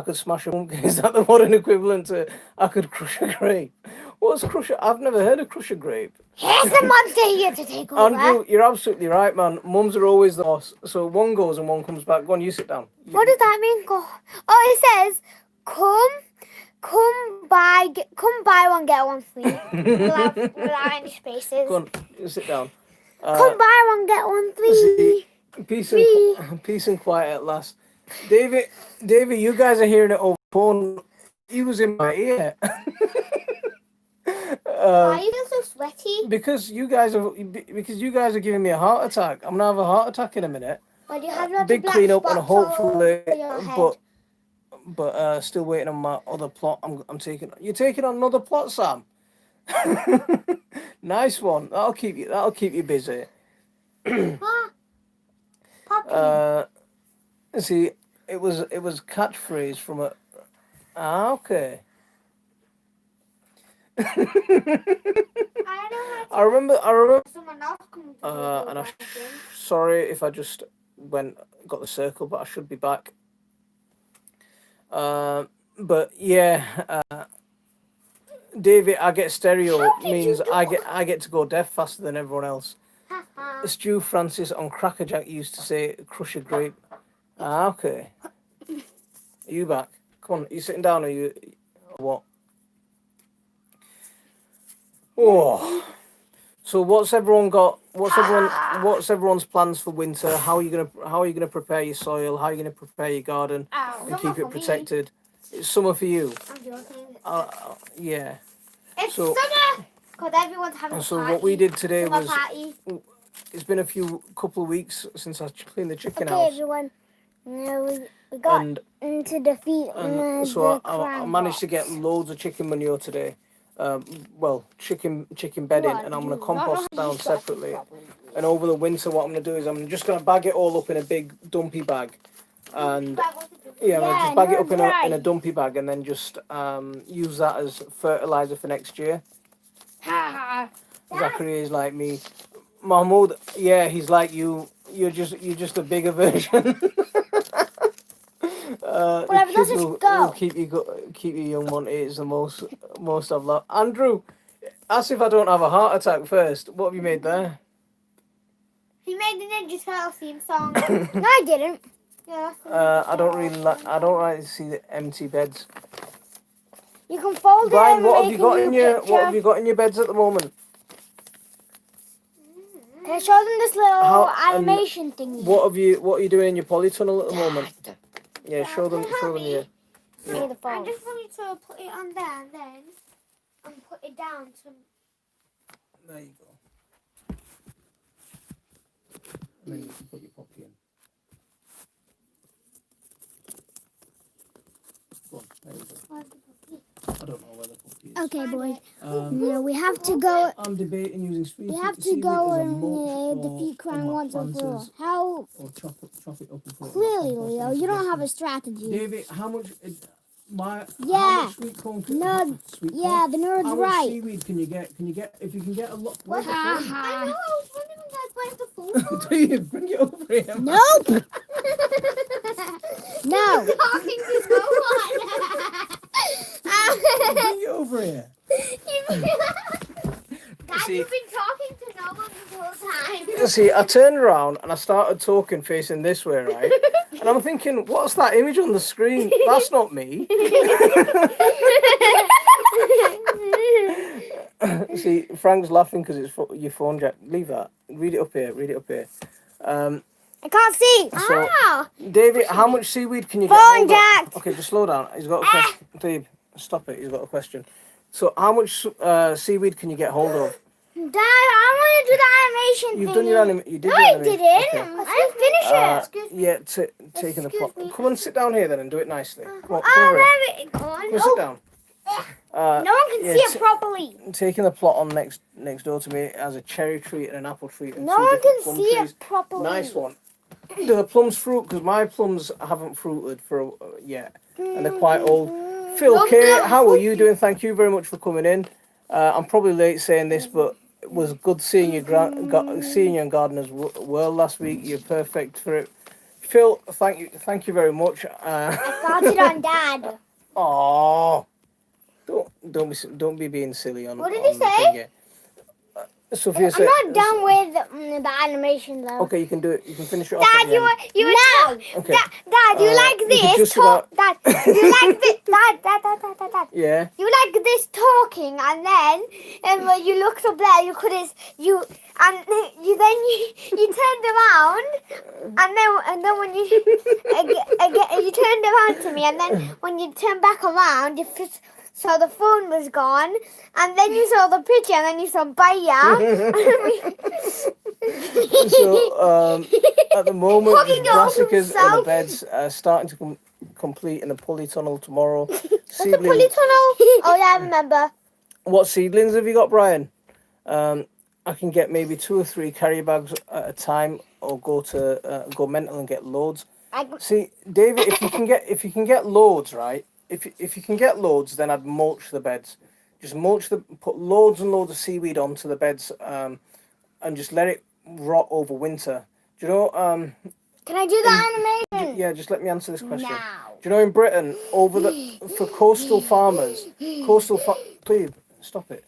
could smash a pumpkin. Is that the modern equivalent to I could crush a grape? What's crush? I've never heard of crush a grape. Here's the monster here to take over. Andrew, you're absolutely right, man. Mums are always the boss. So one goes and one comes back. Go on, you sit down. What does that mean? Oh, it says, come buy one, get one free. without any spaces. Go on, you sit down. Come buy one, get one free. Peace and quiet at last. David, you guys are hearing it over phone. He was in my ear. Why are you feel so sweaty? Because you guys are giving me a heart attack. I'm gonna have a heart attack in a minute. But you have lots Big of black clean up and spots hopefully, all over your head. but still waiting on my other plot. You're taking on another plot, Sam. Nice one. That'll keep you busy. See, it was catchphrase from a. Okay. I remember. Someone else come And sorry if I just got the circle, but I should be back. But yeah, David, I get stereo means I get to go deaf faster than everyone else. Stu Francis on Crackerjack used to say, "Crush a grape." Okay. Are you back? Come on, are you sitting down? Or you what? Oh. So what's everyone got? What's everyone's plans for winter? How are you gonna prepare your soil? How are you gonna prepare your garden and keep it protected? It's summer for you. I'm joking. Yeah. It's So- summer! Because everyone's having And a so party. what we did today Summer was party. it's been a couple of weeks since I cleaned the chicken Okay, house. everyone. We got And into defeat. so I managed to get loads of chicken manure today. Chicken bedding, and I'm gonna compost down separately. And over the winter, what I'm gonna do is I'm just gonna bag it all up in a big dumpy bag, and I'm gonna just bag it up in a dumpy bag, and then just use that as fertilizer for next year. Zachary is like me. Mahmoud, yeah, he's like you. You're just a bigger version. Whatever, let's just go. Will keep you young, Monty. It's the most I've loved. Andrew, ask if I don't have a heart attack first. What have you made there? He made the Ninja Turtle theme song. No, I didn't. Yeah, I don't like to see the empty beds. You can fold Brian, it. what have you got in your beds at the moment? Can I show them this little and animation thingy? What are you doing in your polytunnel at the moment? Yeah, show them here. See the I phone. just want you to put it on there and then put it down. There you go. And then you can put your puppy in. Go on, there you go. I don't know where the puppy is. Okay, boys. Yeah, we have to go. I'm debating using sweet. We have to go and defeat crime once and for all. How Or chop it up and put it clearly, in my Leo, compost you don't into have the a strategy. David, how much? How Yeah. much sweet corn? No, Sweet corn? yeah, the nerd's How much right. seaweed can you get? If you can get a lot. Where's the I phone? know, I was wondering where's the phone. Do you bring it over here? Nope. No. Talking to someone. Bring it over here. see, you've been talking to no one this whole time. see, I turned around and I started talking facing this way, right? And I'm thinking, what's that image on the screen? That's not me. See, Frank's laughing because it's your phone jack. Leave that. Read it up here. Read it up here. I can't see. So, David, how much seaweed can you get? Phone hold of? jack. Okay, just slow down. He's got a question. Dave, stop it. He's got a question. So, how much seaweed can you get hold of? Dad, I want to do the animation You've thing. done your animation. You did No, your I animation. didn't. Okay. I didn't finish it. Yeah, taking the plot. Come on, sit down here then and do it nicely. Come on, come Oh, over here. there it goes. Come on, sit down. No one can yeah, see it properly. Taking the plot on next door to me as a cherry tree and an apple tree. And No two one different can plum see trees. it properly. Nice one. Do the plums fruit? Because my plums haven't fruited for yet, and they're quite old. Phil K, how are you doing? Thank you very much for coming in. I'm probably late saying this, but it was good seeing you, seeing you in Gardener's World last week. You're perfect for it. Phil, thank you very much. I got it on Dad. Oh, don't be being silly on. What did on he the say? thing, yeah. Sophia I'm said, not done with the animation though. okay, you can do it. You can finish it off. at Dad, the end. you were Okay. Dad, you like we could this just talk? about- Dad, you like this? Dad. Yeah. You like this talking, and then when you looked up there, you couldn't. You turned around, and then when you again, you turned around to me, and then when you turned back around, you saw the phone was gone, and then you saw the picture, and then you saw Baya. So at the moment, Hugging the it all brassicas and the himself. beds are starting to complete in the polytunnel tomorrow. What's a polytunnel? Oh yeah, I remember. What seedlings have you got, Brian? I can get maybe 2 or 3 carry bags at a time, or go mental and get loads. See, David, if you can get loads, right? If you can get loads, then I'd mulch the beds. Just put loads and loads of seaweed onto the beds, and just let it rot over winter. Do you know? Can I do the animation? Yeah, just let me answer this question. Now. Do you know in Britain, for coastal farmers, please stop it.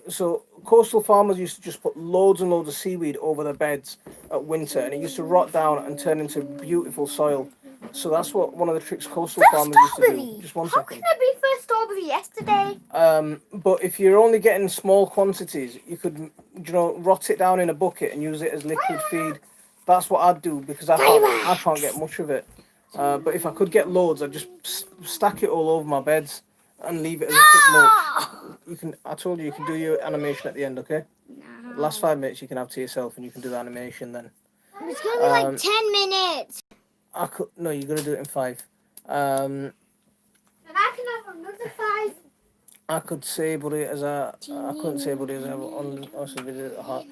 So coastal farmers used to just put loads and loads of seaweed over their beds at winter, and it used to rot down and turn into beautiful soil. So that's what one of the tricks coastal farmers used to do. Just one How second. can I be first strawberry yesterday? But if you're only getting small quantities, you could, rot it down in a bucket and use it as liquid feed. That's what I'd do, because I can't get much of it. But if I could get loads, I'd just stack it all over my beds and leave it as a thick mulch. I told you can do your animation at the end, okay? No. Last 5 minutes you can have to yourself, and you can do the animation then. It's gonna be like 10 minutes. No, you got to do it in 5. And I can have another 5. I could say, buddy, I couldn't say, buddy, as I on also did it hot.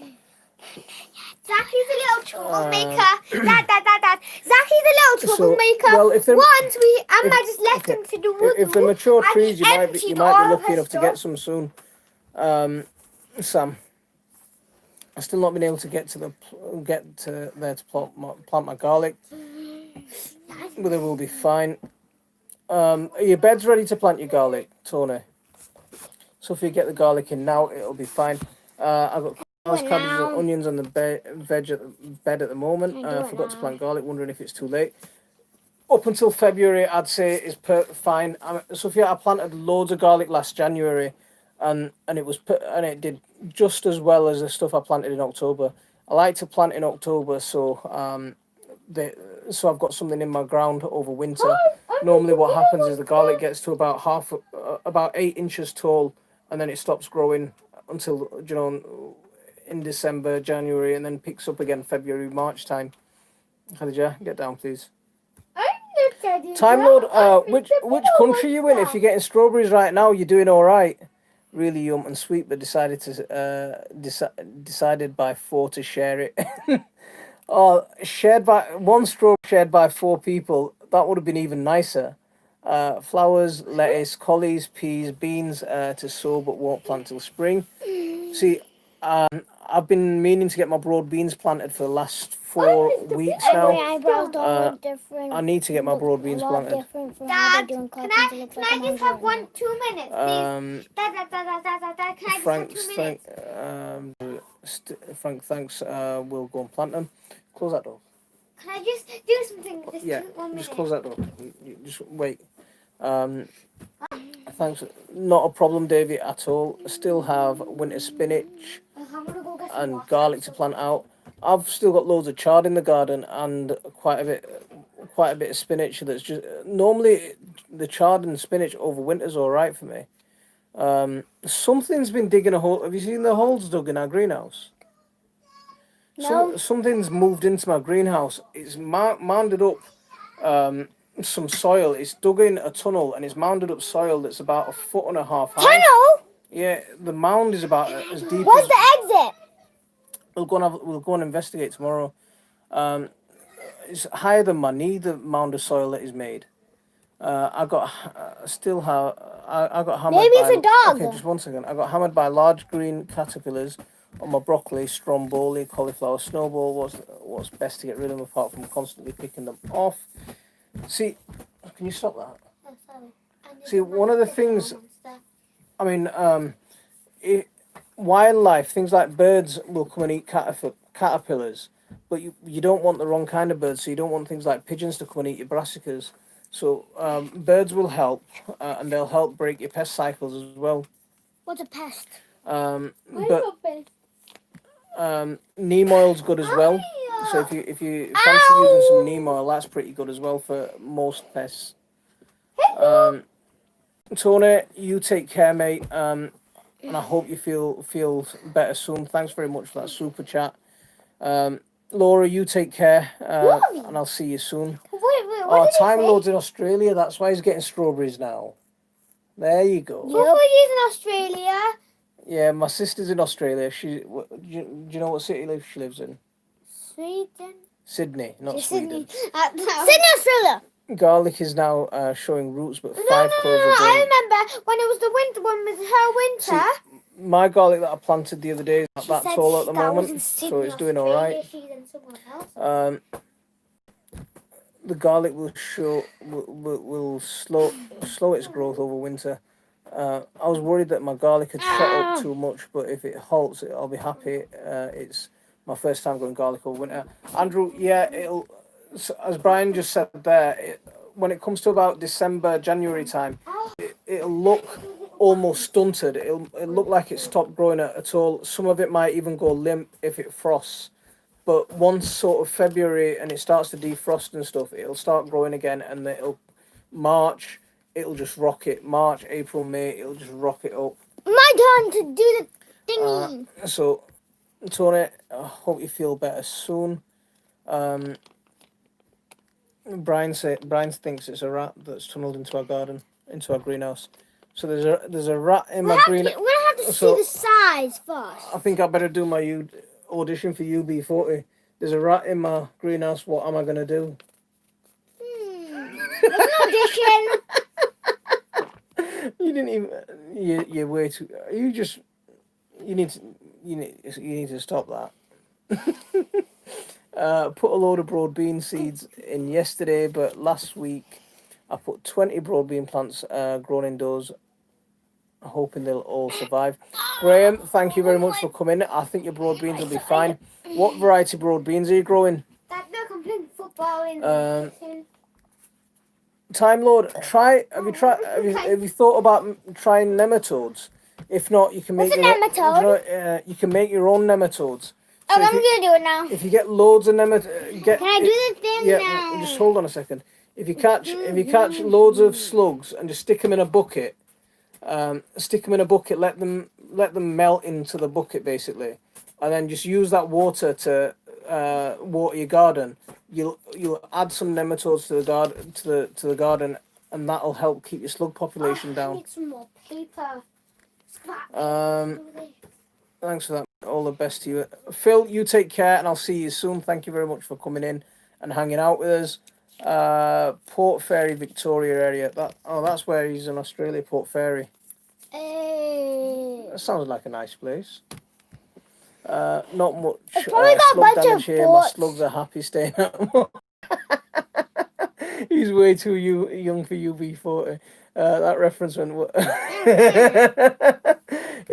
Zachy's a little troublemaker. Dad. Zachy's a little troublemaker. Well, if they're- Once Emma just left him to do If they're mature trees, you might be emptied all of lucky her enough to get some soon. Sam, I've still not been able to get to there to plant my garlic, but they will be fine. Are your beds ready to plant your garlic, Tony? So if you get the garlic in now, it'll be fine. I've got cabbages and onions on the bed at the moment. I forgot to plant garlic, wondering if it's too late. Up until February, I'd say is fine. Sophia, I planted loads of garlic last January, and it did just as well as the stuff I planted in October. I like to plant in October, so I've got something in my ground over winter. Normally, what happens is the garlic gets to about 8 inches tall, and then it stops growing until in December, January, and then picks up again February, March time. Khadija, get down, please. Time Lord, which country are you in? If you're getting strawberries right now, you're doing all right. Really yum and sweet, but decided by 4 to share it. Oh, one straw shared by 4 people. That would have been even nicer. Flowers, lettuce, collies, peas, beans to sow, but won't plant till spring. See, I've been meaning to get my broad beans planted for the last 4 weeks now. I need to get my broad beans planted. Dad, can I just have 2 minutes, please? Dad, can I just have 2 minutes? Frank, thanks. We'll go and plant them. Close that door. Can I just do something? Just Yeah, 1 minute. just close that door. You just wait. Thanks. Not a problem, Davey, at all. I still have winter spinach I'm gonna go get some and water. garlic to plant out. I've still got loads of chard in the garden and quite a bit of spinach. That's just normally the chard and spinach over winter's all right for me. Something's been digging a hole. Have you seen the holes dug in our greenhouse? No. Something's moved into my greenhouse. It's mounded up some soil. It's dug in a tunnel and it's mounded up soil that's about 1.5 feet high. Tunnel? Yeah, the mound is about as deep Where's as... the exit? We'll go and investigate tomorrow. It's higher than my knee, the mound of soil that is made. I got hammered. Maybe it's by, a dog. Okay, just 1 second. I got hammered by large green caterpillars on my broccoli, stromboli, cauliflower, snowball. What's best to get rid of them apart from constantly picking them off? See, can you stop that? Oh, sorry. See, one of the things, I mean, wildlife, things like birds will come and eat caterpillars, but you don't want the wrong kind of birds, so you don't want things like pigeons to come and eat your brassicas. So birds will help, and they'll help break your pest cycles as well. What's a pest? Neem oil's good as well. So if you fancy using some neem oil, that's pretty good as well for most pests. Tony, you take care, mate. And I hope you feel better soon. Thanks very much for that super chat. Laura, you take care, and I'll see you soon. What did Time you say? Lord's in Australia. That's why he's getting strawberries now. There you go. What were you in Australia? Yeah, my sister's in Australia. Do you know what city she lives in? Sweden. Sydney, not Sweden. Sydney, Australia. Garlic is now showing roots, but No, 5 cloves a day. I remember when it was the winter, when it was her winter. See, my garlic that I planted the other day, She that's said all at the that was in moment, so Sydney, it's doing all right. Australia, she's in somewhere else. The garlic will slow its growth over winter. I was worried that my garlic had shot up too much, but if it halts, I'll be happy. It's my first time going garlic over winter. Andrew, yeah, as Brian just said there, when it comes to about December, January time, it'll look almost stunted. It'll look like it stopped growing at all. Some of it might even go limp if it frosts. But once sort of February and it starts to defrost and stuff, it'll start growing again, and March, it'll just rock it. March, April, May, it'll just rock it up. My turn to do the thingy. So, Tony, I hope you feel better soon. Brian thinks it's a rat that's tunneled into our garden, into our greenhouse. So there's a rat in my greenhouse. We're gonna have to see the size first. I think I better do my audition for UB40. There's a rat in my greenhouse. What am I gonna do? There's an audition. You didn't even. You're way too. You need to stop that. Put a load of broad bean seeds in yesterday, but last week I put 20 broad bean plants grown indoors, hoping they'll all survive. Graham, thank you very much for coming. I think your broad beans will be fine. What variety broad beans are you growing? That's no complete football in Time Lord, have you thought about trying nematodes? If not, you can make What's a nematode? You can make your own nematodes. Oh, I'm gonna do it now. If you get loads of nematodes, Can I do the thing now? Just hold on a second. If you catch loads of slugs and just stick them in a bucket, let them melt into the bucket basically, and then just use that water to water your garden. You'll add some nematodes to the garden, and that'll help keep your slug population down. I need some more paper. Thanks for that. All the best to you, Phil. You take care, and I'll see you soon. Thank you very much for coming in and hanging out with us. Port Fairy, Victoria area. That's where he's in Australia. Port Fairy. That sounds like a nice place. Not much probably got a slug bunch damage of here. My ports. slugs are happy staying at home. He's way too young for UB40. That reference went.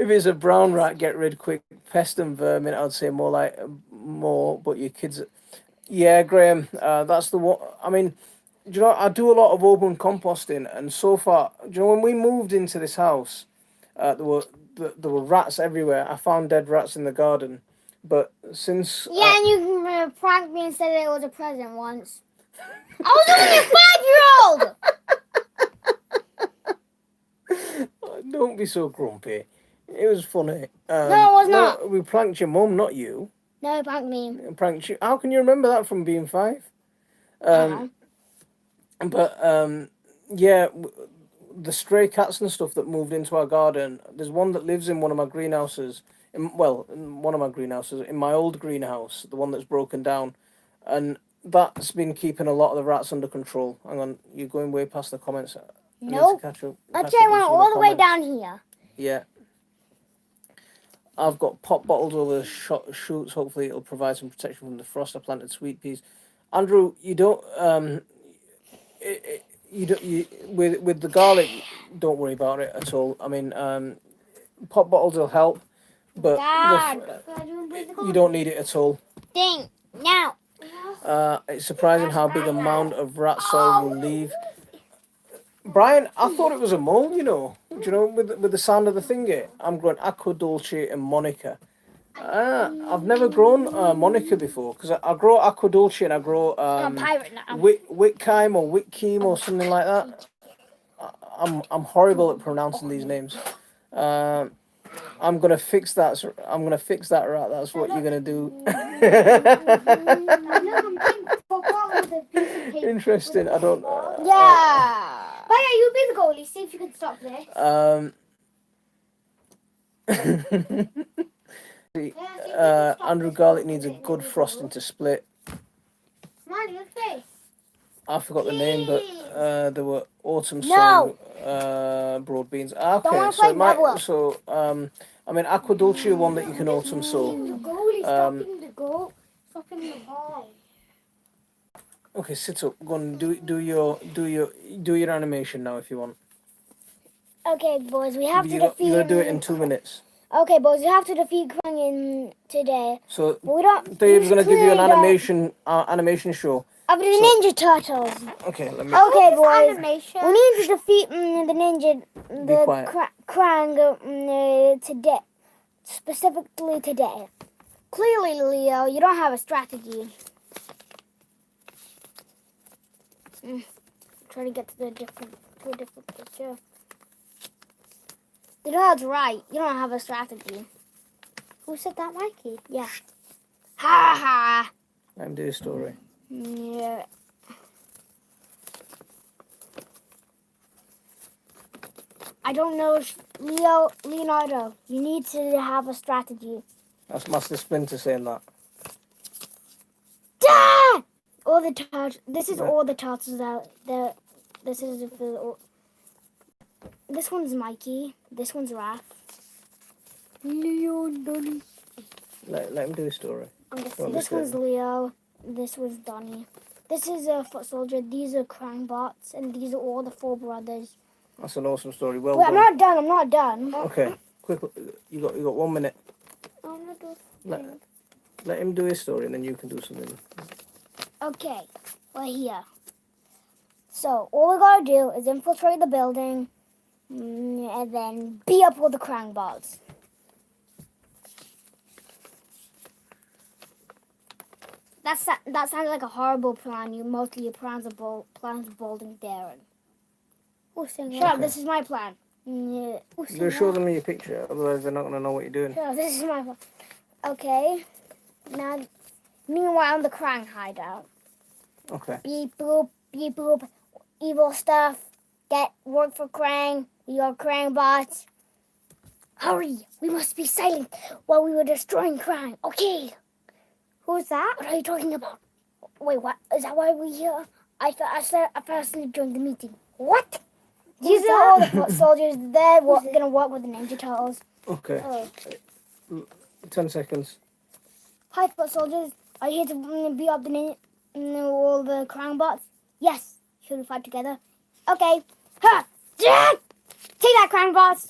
If it's a brown rat, get rid quick. Pest and vermin, I'd say more. But your kids, yeah, Graham, that's the one. I mean, do you know, I do a lot of open composting, and so far, do you know, when we moved into this house, there were rats everywhere. I found dead rats in the garden, but since Yeah, and you pranked me and said it was a present once. I was only a 5-year-old. don't be so grumpy. It was funny. No, it was not. We pranked your mum, not you. No, you pranked me. Pranked you. How can you remember that from being 5? But yeah, the stray cats and stuff that moved into our garden. There's one that lives in one of my greenhouses. In one of my greenhouses, in my old greenhouse, the one that's broken down, and that's been keeping a lot of the rats under control. Hang on, you're going way past the comments. Nope. Catch up Okay, with went some of all the way comments. down here. Yeah. I've got pop bottles over the shoots. Hopefully, it'll provide some protection from the frost. I planted sweet peas. Andrew, you don't with the garlic. Don't worry about it at all. I mean, pop bottles will help, but Dad, you don't need it at all. Ding. Now. It's surprising how big amount of rat soil will leave. Brian, I thought it was a mole, you know. Do you know, with the sound of the thingy? I'm going Aqua Dolce and Monica. I've never grown Monica before, because I grow Aqua Dolce and I grow pirate now. Whitkeim or Whitkeem or something like that. I'm horrible at pronouncing these names. I'm gonna fix that. I'm gonna fix that rat. That's what you're gonna do. Interesting. I don't. Yeah. But yeah, you be the goalie. See if you can stop this. Andrew Garlic needs a good frosting to split. Come on, face. I forgot the name, but there were autumn No. sown broad beans. Okay, Don't wanna so play it might. double. So I mean, Aqua Dolce, one that you can autumn sow. The goalie stopping the goal. Stopping the ball. Okay, sit up. Go and do your animation now if you want. Okay, boys, we have to You're defeat. gonna do it in 2 minutes. Okay, boys, we have to defeat Krang in today. So But we don't. Dave's gonna give you an clearly don't- animation show. Of the Ninja Turtles. Okay, let me. Okay, boys. Animation. We need to defeat the ninja, the quiet. Krang today, specifically today. Clearly, Leo, you don't have a strategy. Try to get to a different picture. You know that's right. You don't have a strategy. Who said that, Mikey? Yeah. Ha ha. I'm doing a story. Yeah. I don't know if Leonardo, you need to have a strategy. That's Master Splinter saying that. Ah! All the this is Yeah. all the turtles out there. This is for this one's Mikey. This one's Raph. Leo, Donnie. Let him do his story. This one's Leo. This was Donnie. This is a foot soldier. These are Krang bots, and these are all the 4 brothers. That's an awesome story. Well Wait, I'm done. not done. Okay, quick. You got 1 minute. I'm not done. Let him do his story, and then you can do something. Okay, we're here. So all we gotta do is infiltrate the building, and then beat up all the Krang bots. That sounds like a horrible plan. Mostly your plans are bold and daring. Shut up, this is my plan. You're gonna show them your picture, otherwise they're not gonna know what you're doing. Shut up, this is my plan. Okay, now, meanwhile, in the Krang hideout. Okay. Beep boop, evil stuff. Get work for Krang. We are Krang bots. Hurry, we must be silent while we were destroying Krang. Okay. Who's that? What are you talking about? Wait, what? Is that why we're here? I first joined the meeting. What? These are all the foot soldiers. They're gonna work with the Ninja Turtles. Okay. Oh. 10 seconds. Hi, foot soldiers. Are you here to beat up all the Krang bots? Yes. Should we fight together? Okay. Ha! Take that, Krang bots.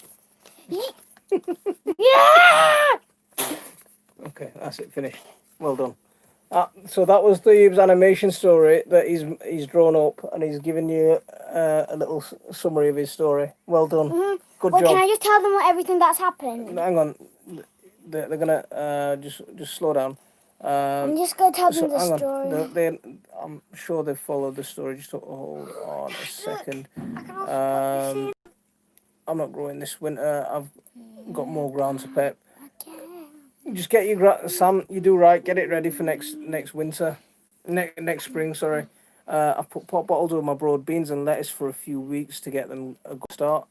Yeah! Okay, that's it. Finished. Well done. So that was Thebe's animation story that he's drawn up, and he's given you a little summary of his story. Well done. Good Wait, job. can I just tell them everything that's happened? Hang on. They're gonna just slow down. I'm just going to tell them the hang story. on. I'm sure they've followed the story. Just hold on a second. I can also put this in. I'm not growing this winter. I've got more ground to pep. Okay. Just get your Sam. You do right. Get it ready for next winter, next spring. Sorry. I've put pot bottles over my broad beans and lettuce for a few weeks to get them a good start.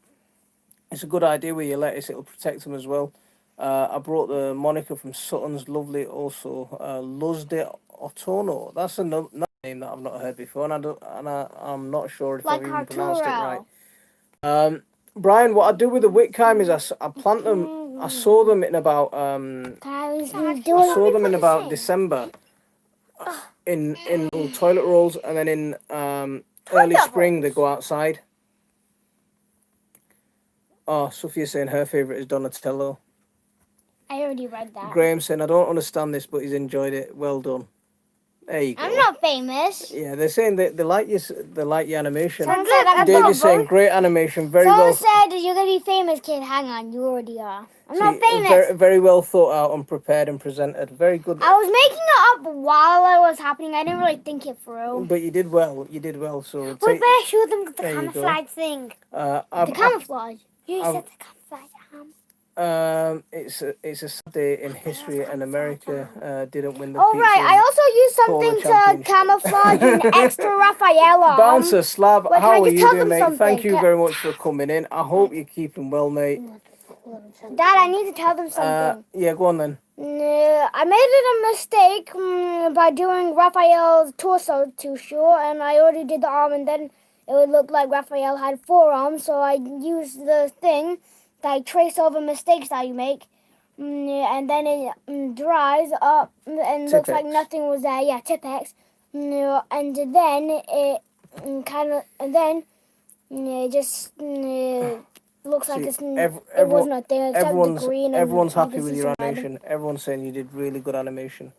It's a good idea with your lettuce. It'll protect them as well. I brought the moniker from Sutton's lovely also Luz de Otono. That's another name that I've not heard before, and I'm not sure if Like I've even pronounced it right. Arturo. Brian, what I do with the Whitcomb is I plant them. I sow them in about I saw them in about December in little toilet rolls, and then in early spring they go outside. Oh, Sophia's saying her favourite is Donatello. I already read that. Graham saying I don't understand this, but he's enjoyed it. Well done. There you go. I'm not famous. Yeah, they're saying they like your animation. Someone said I got David's the saying great animation, very Someone well. said you're going to be famous, kid. Hang on, you already are. I'm not See, famous. very well thought out and prepared and presented. Very good. I was making it up while it was happening. I didn't really think it through. But you did well. You did well. So Wait, but I showed them the There you go. camouflage thing. the The camouflage. You said the camouflage. It's a sad day in history, and America didn't win the. Oh right, I also used something to Championship. camouflage an extra Raffaella. Bouncer Slab, wait, how can I are just you tell doing, them mate? something? Thank you very much for coming in. I hope you're keeping well, mate. Dad, I need to tell them something. Yeah, go on then. I made it a mistake by doing Raphael's torso too short, and I already did the arm, and then it would look like Raphael had 4 arms, so I used the thing that trace over mistakes that you make, and then it dries up and looks like Tipex. nothing was there. Yeah, Tipex. And then it it just looks like See, it was not there except the green. Everyone's and happy with your animation. Everyone's saying you did really good animation.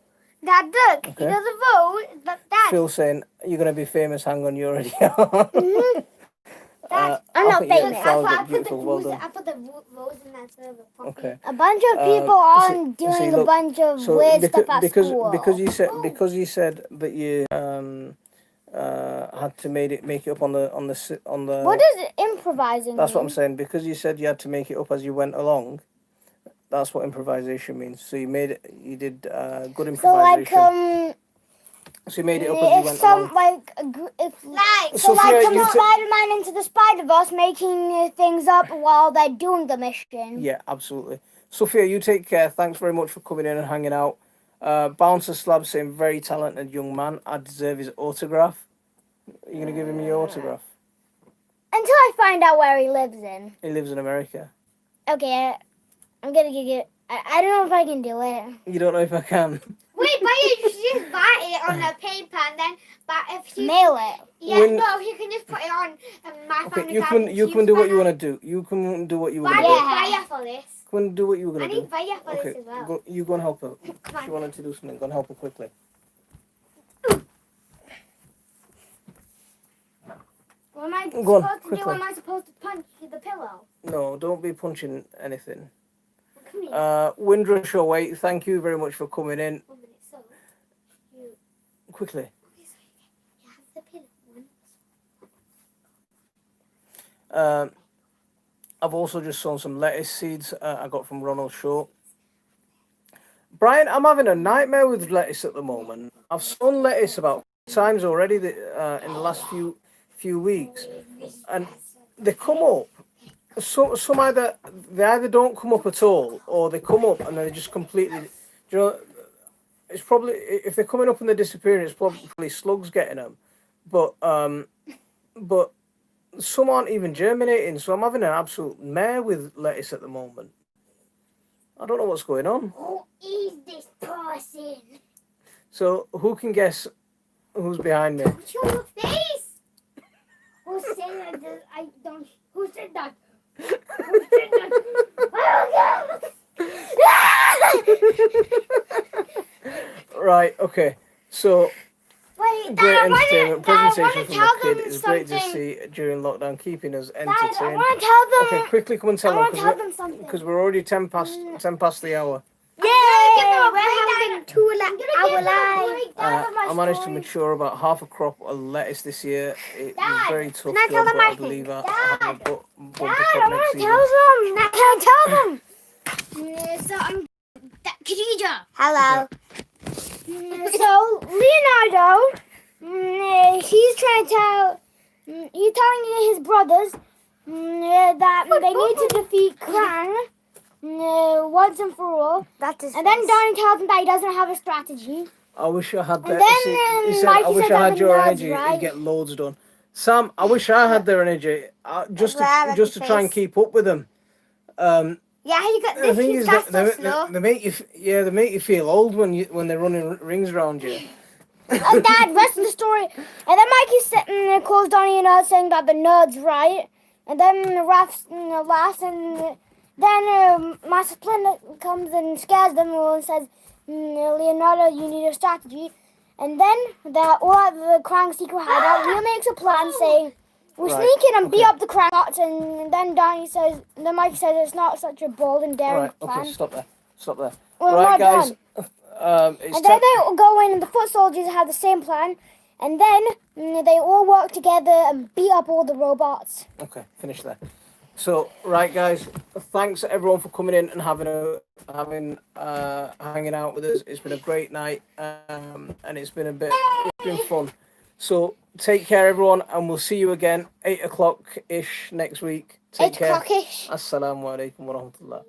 Dad, look, Okay. he doesn't vote. But Dad, Phil saying you're gonna be famous. Hang on, you already are. Dad, I I'm not think your famous. flowers I look put the beautiful. Well rose. done. I put the rose in that server. Okay. A bunch of people on doing see, a look, bunch of So weird stuff at school. because you said that you had to make it up on the. What is improvising? That's what I'm mean? saying. Because you said you had to make it up as you went along. That's what improvisation means. So you made it. You did good So like improvisation. So you made it up as you if went some along. like if so Sophia, like you Spider-Man into the Spider-Verse making things up while they're doing the mission. Yeah, absolutely. Sophia, you take care. Thanks very much for coming in and hanging out. Bouncer Slab saying very talented young man. I deserve his autograph. Are you gonna give him your autograph? Until I find out where he lives in. He lives in America. Okay, I'm gonna get it. I don't know if I can do it. You don't know if I can. Wait, but you should just write it on a paper and then, but if you Mail it. yeah, When- no, you can just put it on my Okay, family you can do what you want to do. You can do what you But want I to need do. fire for this. Go and do what you were I gonna need do. fire for Okay, this as well. go, you go and help her. Come She on. wanted to do something. Go and help her quickly. What am I Go on, supposed to do? quickly. Am I supposed to punch the pillow? No, don't be punching anything. Come here. Windrush or wait. Thank you very much for coming in. 1 minute. So, you, Quickly. okay, so you have the pillow one. I've also just sown some lettuce seeds I got from Ronald Shaw. Brian, I'm having a nightmare with lettuce at the moment. I've sown lettuce about 3 times already in the last few weeks, and they come up. Some they either don't come up at all, or they come up and they're just completely. You know, it's probably if they're coming up and they're disappearing, it's probably slugs getting them. But some aren't even germinating, so I'm having an absolute mare with lettuce at the moment. I don't know what's going on. Who is this person? So who can guess who's behind me? Show your face. Who said that? I don't. Who said that? Who said that? Right, okay. So, Wait, great Dad, entertainment presentation from tell a kid. them It's great to something. see during lockdown, keeping us Dad, I entertained. want to tell them. Okay, quickly come and tell I them want to tell them something. because we're already 10 past the hour. Yay! We're having 2 hour live. I managed to mature about half a crop of lettuce this year. It was very tough can I tell job, them but I my believe thing? I have a bumper Dad, crop I next want to season. tell them. I can't tell them. So I'm Khadija. Hello. So Leonardo, he's trying to tell, he's telling his brothers that they need to defeat Krang once and for all. And then Donnie tells him that he doesn't have a strategy. I wish I had And that. then, He said, Mikey I wish said I that had the your nerds, energy. right? You'd get loads done. Sam, I wish I had their energy just to try and keep up with them. Yeah, you got The this. thing He's is got that so slow. they make you feel old when they're running rings around you. Oh, Dad, rest of the story. And then Mikey's sitting there, calls Donnie and us saying that the nerd's right. And then Raph's laughs, and then Master Splinter comes and scares them all and says, Leonardo, you need a strategy. And then they're all at the Krang secret hideout. Leo makes a plan saying, we'll Right, sneak in and beat okay. up the Krangots. And then Donnie says, then Mikey says it's not such a bold and daring Right, plan. okay, stop there. We're Right, not guys. done. It's And then they go in, and the foot soldiers have the same plan. And then they all work together and beat up all the robots. Okay, finish there. So, right, guys, thanks everyone for coming in and hanging out with us. It's been a great night, and it's been fun. So, take care, everyone, and we'll see you again 8 o'clock ish next week. Take 8 care. o'clock-ish. Assalamu alaikum wa rahmatullah.